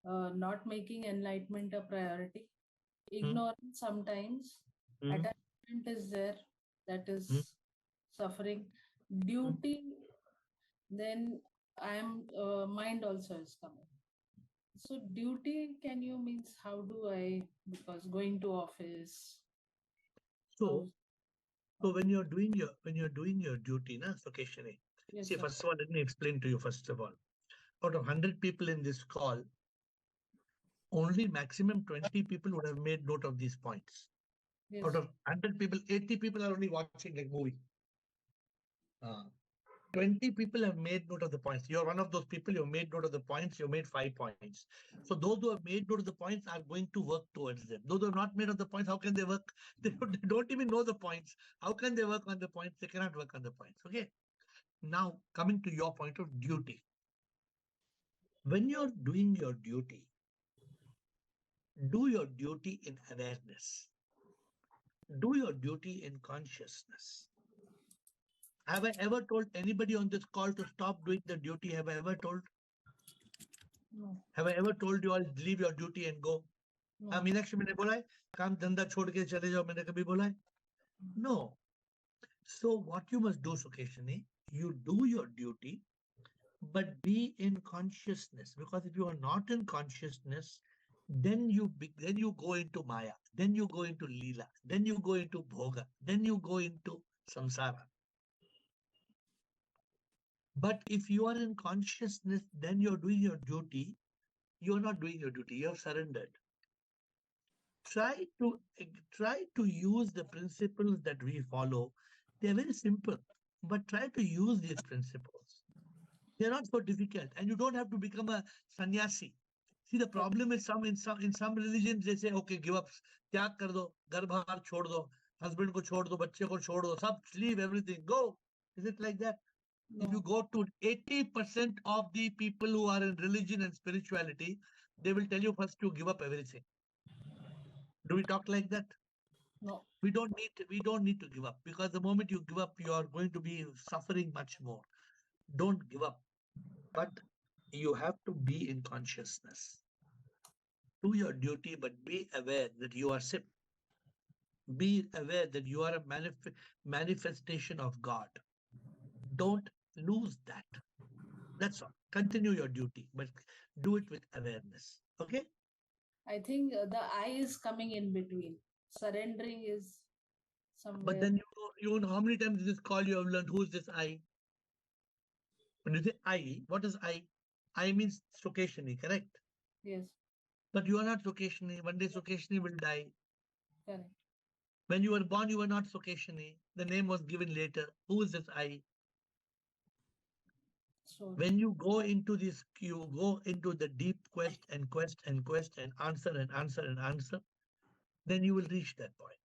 Not making enlightenment a priority. Ignorance sometimes. Attachment is there. That is suffering. Duty, then I am mind also is coming. So duty, can you means how do I, because going to office. So when you're doing your duty, na, Sukeshini. Yes, see, sir. first of all, let me explain to you first of all. Out of 100 people in this call, only maximum 20 people would have made note of these points. Yes. Out of 100 people, 80 people are only watching a movie. 20 people have made note of the points. You're one of those people, you've made note of the points, you've made 5 points. So those who have made note of the points are going to work towards them. Those who have not made of the points, how can they work? They don't even know the points. How can they work on the points? They cannot work on the points. Okay. Now, coming to your point of duty. When you're doing your duty, do your duty in awareness. Do your duty in consciousness. Have I ever told anybody on this call to stop doing the duty? Have I ever told? No. Have I ever told you all leave your duty and go? No. Meenakshi, मैंने बोला है काम धंधा छोड़ के चले जाओ, मैंने कभी बोला है? No. So what you must do, Sukeshini, you do your duty, but be in consciousness. Because if you are not in consciousness, then you go into Maya, then you go into Leela, then you go into Bhoga, then you go into Samsara. But if you are in consciousness, then you're doing your duty. You're not doing your duty. You have surrendered. Try to use the principles that we follow. They're very simple, but try to use these principles. They're not so difficult, and you don't have to become a sannyasi. See, the problem is in some religions they say, okay, give up, त्याग कर दो, घर बार छोड़ दो, husband को छोड़ दो, बच्चे को छोड़ दो, सब leave everything, go. Is it like that? No. If you go to 80% of the people who are in religion and spirituality, they will tell you first to give up everything. Do we talk like that? No. We don't need to give up, because the moment you give up, you are going to be suffering much more. Don't give up, but you have to be in consciousness. Do your duty, but be aware that you are sick. Be aware that you are a manifestation of God. Don't lose that. That's all. Continue your duty, but do it with awareness. Okay? I think the I is coming in between. Surrendering is somewhere. But then you know how many times in this call you have learned who's this I? When you say I, what is I? I means Sukeshini, correct? Yes. But you are not Sukeshini. One day Sukeshini will die. Correct. When you were born, you were not Sukeshini. The name was given later. Who is this I? So when you go into this, you go into the deep quest and quest and quest and answer and answer and answer, then you will reach that point.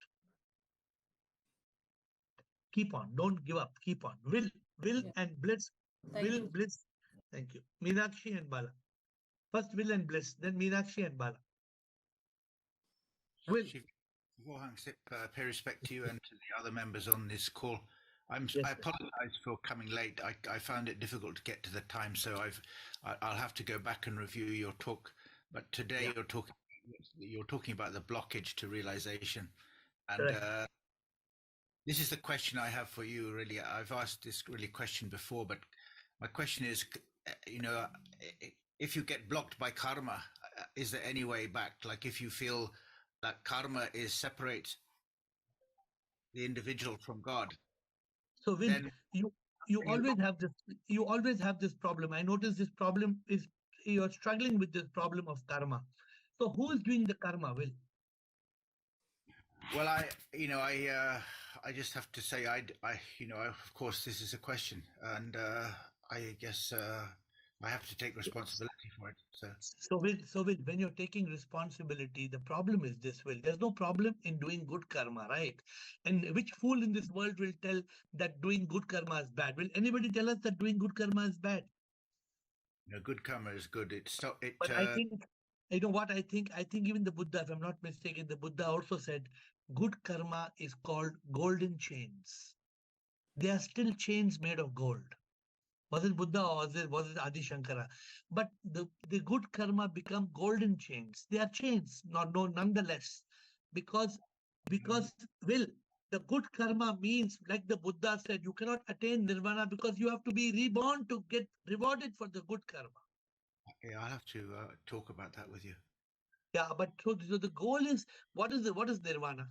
Keep on, don't give up, keep on. Will and bliss. Bliss. Thank you. Meenakshi and Bala. First Will and Bliss, then Meenakshi and Bala. Will. Pay respect to you and to the other members on this call. I apologize for coming late. I found it difficult to get to the time, so I'll have to go back and review your talk. But today you're talking about the blockage to realization, and this is the question I have for you. Really, I've asked this question before, but my question is, if you get blocked by karma, is there any way back? Like if you feel that karma separates the individual from God. So Will, you always have this. You always have this problem. I notice this problem is you're struggling with this problem of karma. So who is doing the karma, Will? Well, I just have to say, of course, this is a question, and I guess I have to take responsibility for it. So Will, when you're taking responsibility, the problem is this, Will. There's no problem in doing good karma, right? And which fool in this world will tell that doing good karma is bad? Will anybody tell us that doing good karma is bad? No, good karma is good. But I think, you know what I think? I think even the Buddha, if I'm not mistaken, the Buddha also said, good karma is called golden chains. They are still chains made of gold. Was it Buddha or was it Adi Shankara? But the good karma become golden chains. They are chains, nonetheless. Because Will, the good karma means, like the Buddha said, you cannot attain nirvana because you have to be reborn to get rewarded for the good karma. Yeah, I'll have to talk about that with you. Yeah, but so the goal is, what is nirvana?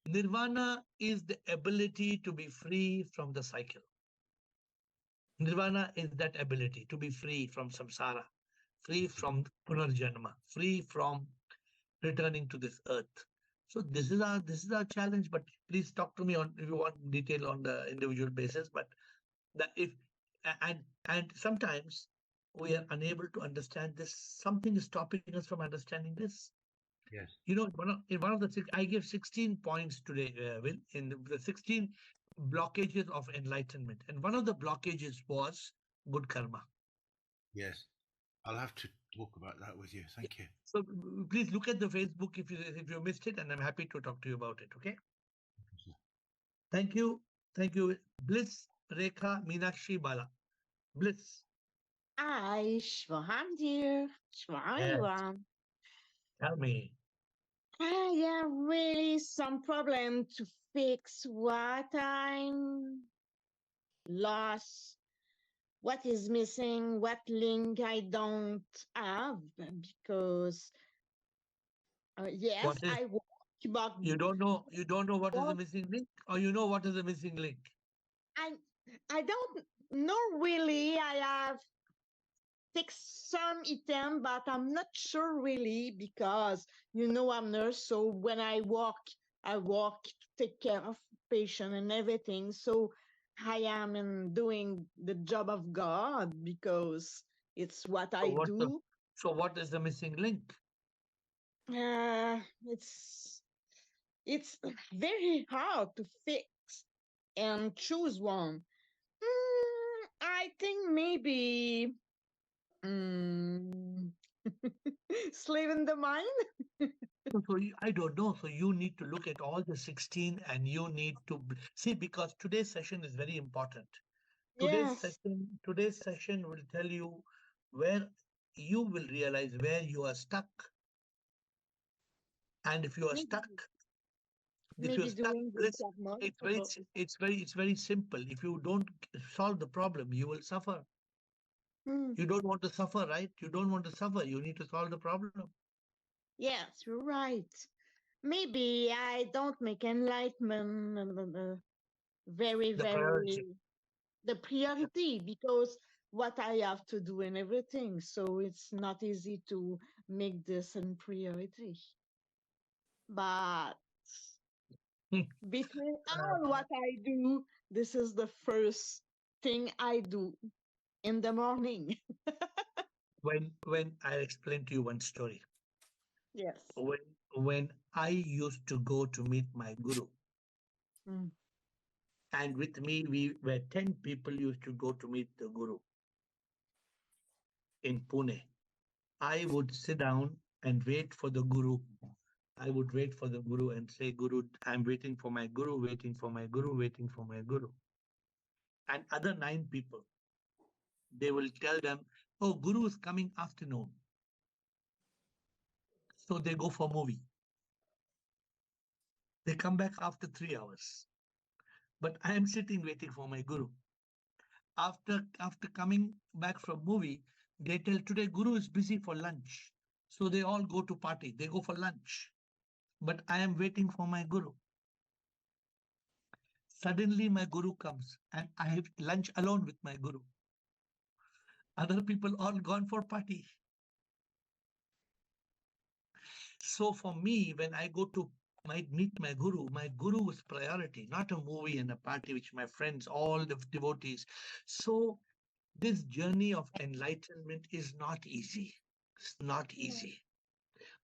Nirvana is the ability to be free from the cycle. Nirvana is that ability to be free from samsara, free from punarjanma, free from returning to this earth. So this is our challenge. But please talk to me if you want detail on the individual basis. But that and sometimes we are unable to understand this. Something is stopping us from understanding this. Yes. In one of the I gave 16 points today, Will, in the 16 blockages of enlightenment, and one of the blockages was good karma. Yes, I'll have to talk about that with you. Thank you. So please look at the Facebook if you missed it, and I'm happy to talk to you about it. Okay. Thank you. Bliss, Rekha, Meenakshi, Bala. Bliss. Hi, Shvaham dear. Shvaham everyone. Tell me. I have really some problem to fix what I'm lost, what is missing, what link I don't have, because yes, I walk, but you don't know what is the missing link, or you know what is the missing link? I don't know really. I have fixed some item, but I'm not sure really, because I'm nurse, so when I walk to take care of patient and everything. So I am doing the job of God because it's what I do. So what is the missing link? It's very hard to fix and choose one. I think maybe Slave in the mind? I don't know. So you need to look at all the 16 and you need to see, because today's session is very important. Yes. Today's session will tell you where you will realize where you are stuck. And if you are stuck, it's very simple. If you don't solve the problem, you will suffer. You don't want to suffer, right? You don't want to suffer. You need to solve the problem. Yes, you're right. Maybe I don't make enlightenment very, the priority, because what I have to do and everything. So it's not easy to make this a priority. But between all what I do, this is the first thing I do in the morning. When I explain to you one story. Yes. When I used to go to meet my guru, and with me we were 10 people used to go to meet the guru in Pune. I would sit down and wait for the guru. I would wait for the guru and say, Guru, I'm waiting for my guru, waiting for my guru, waiting for my guru. And other 9 people, they will tell them, oh, guru is coming afternoon. So they go for movie. They come back after 3 hours. But I am sitting waiting for my guru. After coming back from movie, they tell today guru is busy for lunch. So they all go to party. They go for lunch. But I am waiting for my guru. Suddenly my guru comes and I have lunch alone with my guru. Other people all gone for party. So for me, when I go to meet my guru is priority, not a movie and a party, which my friends, all the devotees. So this journey of enlightenment is not easy. It's not easy.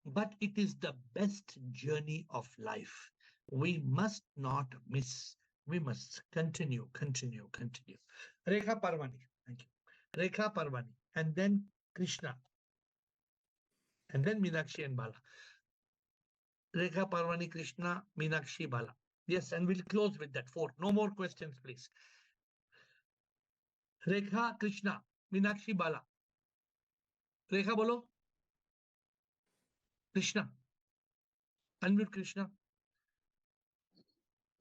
But it is the best journey of life. We must not miss. We must continue. Rekha Parvani. Thank you. Rekha Parvani. And then Krishna. And then Meenakshi and Bala. Rekha Parvani, Krishna, Meenakshi, Bala. Yes, and we'll close with that 4. No more questions, please. Rekha, Krishna, Meenakshi, Bala. Rekha, bolo. Krishna. Unmute Krishna.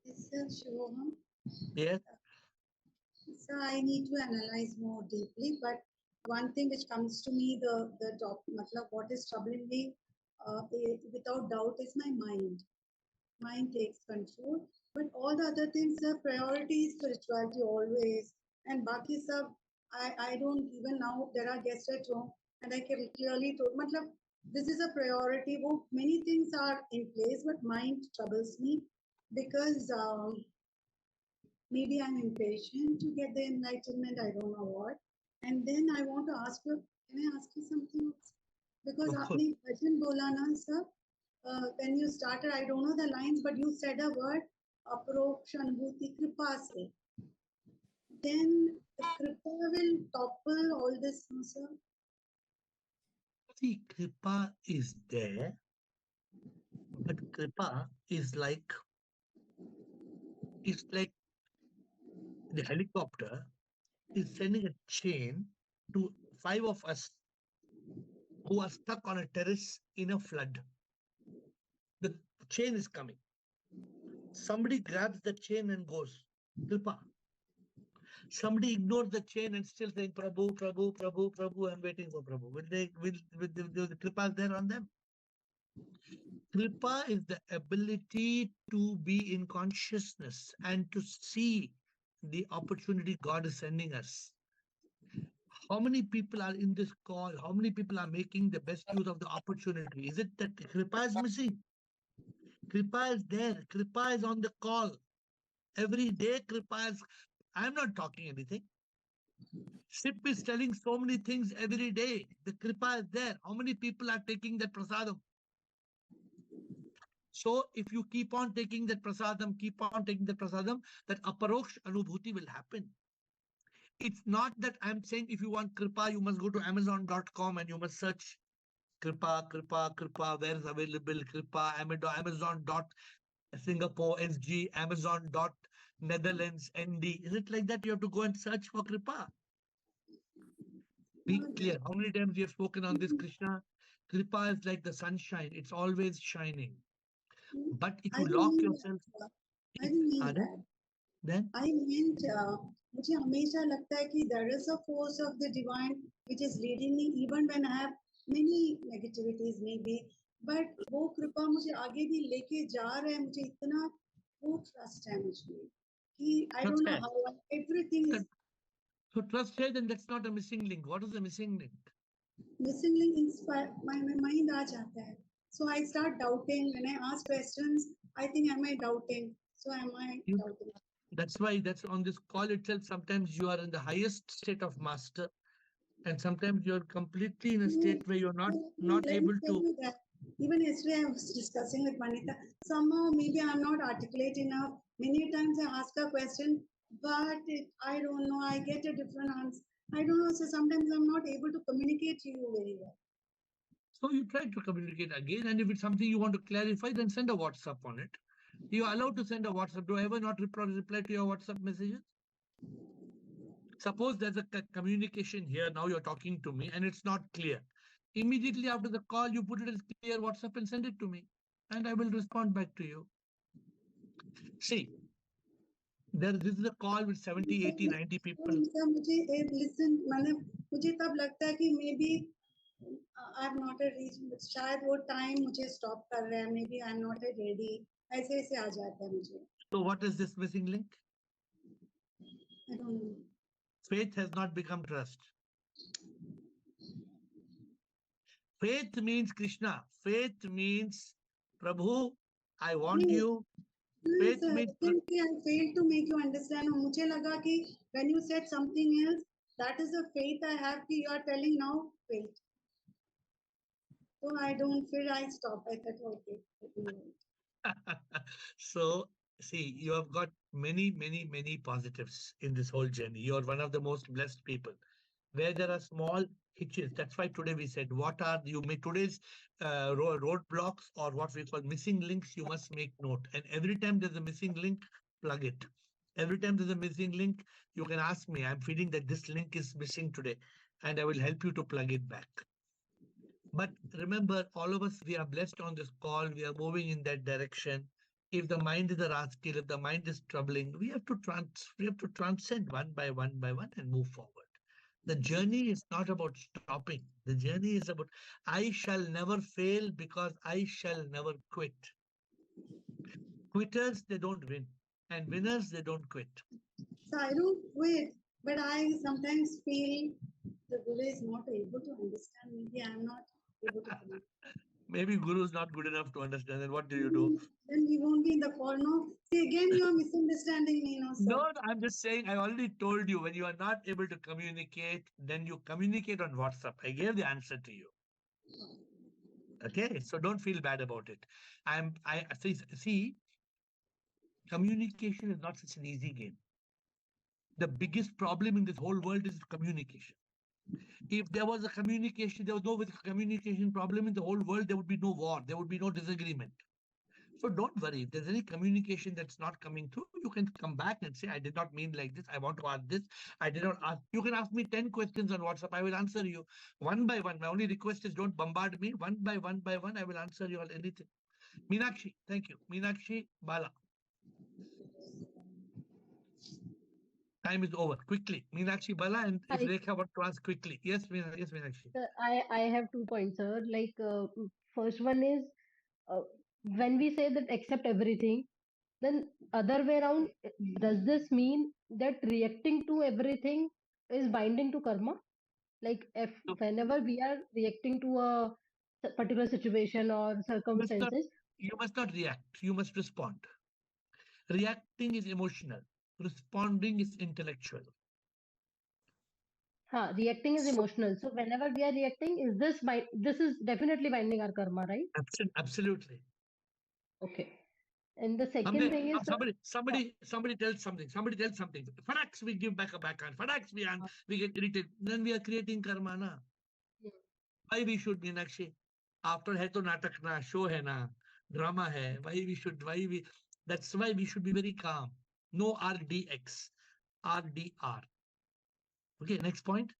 Yes, sir, Shivoham. Yes. So I need to analyze more deeply, but one thing which comes to me, the top, what is troubling me without doubt is my mind. Mind takes control, but all the other things are priority, spirituality always. And Baki sab, I don't even now, there are guests at home, and I can clearly told, this is a priority. Many things are in place, but mind troubles me because maybe I'm impatient to get the enlightenment. I don't know what. And then I want to ask you, can I ask you something? Because aapne bhajan bola na, sir. When you started, I don't know the lines, but you said a word, aproksha anubhuti kripa se. Then the kripa will topple all this, no, sir? See, kripa is there, but kripa is like, it's like the helicopter is sending a chain to 5 of us who are stuck on a terrace in a flood. The chain is coming. Somebody grabs the chain and goes, kripa. Somebody ignores the chain and still saying, Prabhu, Prabhu, Prabhu, Prabhu, I'm waiting for Prabhu. Will the kripa there on them? Kripa is the ability to be in consciousness and to see the opportunity God is sending us. How many people are in this call? How many people are making the best use of the opportunity? Is it that kripa is missing? Kripa is there. Kripa is on the call. Every day kripa is, I'm not talking anything. SIP is telling so many things every day. The kripa is there. How many people are taking that prasadam? So if you keep on taking that prasadam, that aparoksh anubhuti will happen. It's not that I'm saying if you want kripa, you must go to amazon.com and you must search Kripa, Kripa, Kripa, where is available? Kripa, Amazon dot Singapore SG, Amazon dot Netherlands ND. Is it like that? You have to go and search for Kripa. Be clear. How many times you have spoken on this, Krishna? Kripa is like the sunshine. It's always shining. But if you lock yourself, I didn't mean that. Then I meant मुझे हमेशा लगता है कि there is a force of the divine which is leading me even when I have many negativities maybe, but वो कृपा मुझे आगे भी लेके जा रहा है. मुझे इतना वो trust है मुझे कि I don't know how everything is. So trust है, then that's not a missing link. What is the missing link? Missing link inspire my mind आ जाता है. So I start doubting when I ask questions. I think am I doubting? So am I doubting? That's why that's on this call itself. Sometimes you are in the highest state of master, and sometimes you're completely in a state where you're not able to. Even yesterday I was discussing with Manita. Somehow maybe I'm not articulate enough. Many times I ask a question, but I don't know. I get a different answer. I don't know. So sometimes I'm not able to communicate to you very well. So you try to communicate again, and if it's something you want to clarify, then send a WhatsApp on it. You are allowed to send a WhatsApp. Do I ever not reply to your WhatsApp messages? Suppose there's a communication here, now you're talking to me and it's not clear. Immediately after the call, you put it as clear WhatsApp and send it to me, and I will respond back to you. See, this is a call with 70, 80, 90 people. Listen, मुझे तब लगता है कि maybe I'm not ready. शायद वो time मुझे stop कर रहा है. Maybe I'm not ready. ऐसे ऐसे आ जाता है मुझे. So what is this missing link? I don't know. Faith has not become trust. Faith means Krishna. Faith means Prabhu, I want you. Faith means I failed to make you understand. मुझे लगा कि when you said something else, that is the faith I have कि you are telling now faith. So I don't feel I stop. I thought, okay. So, see, you have got many, many, many positives in this whole journey. You're one of the most blessed people. Where there are small hitches, that's why today we said, what are you make today's roadblocks or what we call missing links, you must make note. And every time there's a missing link, plug it. Every time there's a missing link, you can ask me, I'm feeling that this link is missing today, and I will help you to plug it back. But remember, all of us, we are blessed on this call. We are moving in that direction. If the mind is a rascal, if the mind is troubling, we have to transcend one by one and move forward. The journey is not about stopping. The journey is about, I shall never fail because I shall never quit. Quitters, they don't win. And winners, they don't quit. So I don't quit, but I sometimes feel the Guru is not able to understand. Maybe I'm not able to understand. Maybe Guru is not good enough to understand. Then what do you do? Then we won't be in the call. No, see, again, you are misunderstanding me now, sir. No, I'm just saying, I already told you, when you are not able to communicate, then you communicate on WhatsApp. I gave the answer to you. Okay, so don't feel bad about it. See, communication is not such an easy game. The biggest problem in this whole world is communication. If there was a communication, there was no communication problem in the whole world, there would be no war, there would be no disagreement. So don't worry. If there's any communication that's not coming through, you can come back and say, I did not mean like this. I want to ask this. I did not ask. You can ask me 10 questions on WhatsApp. I will answer you one by one. My only request is don't bombard me. One by one, I will answer you on anything. Meenakshi, thank you. Meenakshi, Bala. Time is over. Quickly. Meenakshi, Bala, and if Rekha wants to ask quickly. Yes, Meenakshi. I have 2 points, sir. Like, first one is, when we say that accept everything, then other way around, does this mean that reacting to everything is binding to karma? Like, if whenever we are reacting to a particular situation or circumstances, you must not react. You must respond. Reacting is emotional. Responding is intellectual. Reacting is emotional. So whenever we are reacting, this is definitely binding our karma, right? Absolutely. Okay. And the second thing is somebody tells something. Somebody tells something. Fadax, we give back a backhand. Fadax, we get irritated. Then we are creating karma. Na? Why we should, Meenakshi? After hai to natak na, show hai na, drama hai. That's why we should be very calm. No RDX, RDR. Okay, next point.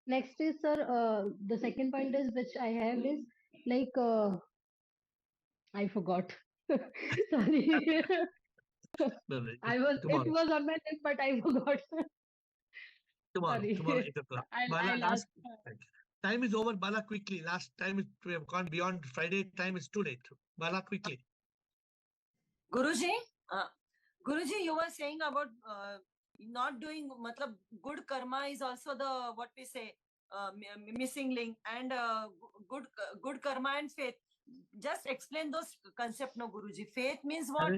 Next is, sir, the second point is which I have is like, I forgot. Sorry. No, It was on my list, but I forgot. Tomorrow, 8 o'clock. Bala, I'll last ask. time is over. Bala, quickly. Last time we have gone beyond Friday. Time is too late. Bala, quickly. Guruji, you were saying about not doing, matlab, good karma is also the, what we say, missing link, and good karma and faith. Just explain those concept, no, Guruji. Faith means what?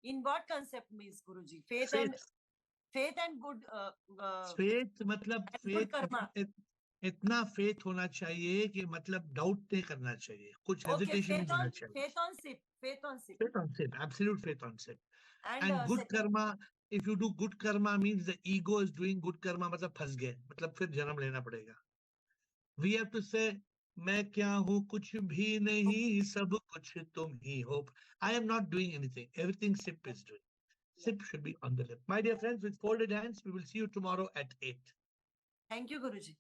In what concept means, Guruji? Faith and good. Faith, matlab faith. इतना faith होना चाहिए कि मतलब doubt नहीं करना चाहिए, कुछ hesitation नहीं होना चाहिए. Faith on sip. Absolute faith on sip. And good karma, if you do good karma, means the ego is doing good karma, मतलब फंस गए, मतलब फिर जन्म लेना पड़ेगा. We have to say, मैं क्या हूँ, कुछ भी नहीं, सब कुछ तुम ही हो. I am not doing anything. Everything sip is doing. Sip should be on the lip. My dear friends, with folded hands, we will see you tomorrow at 8. Thank you, Guruji.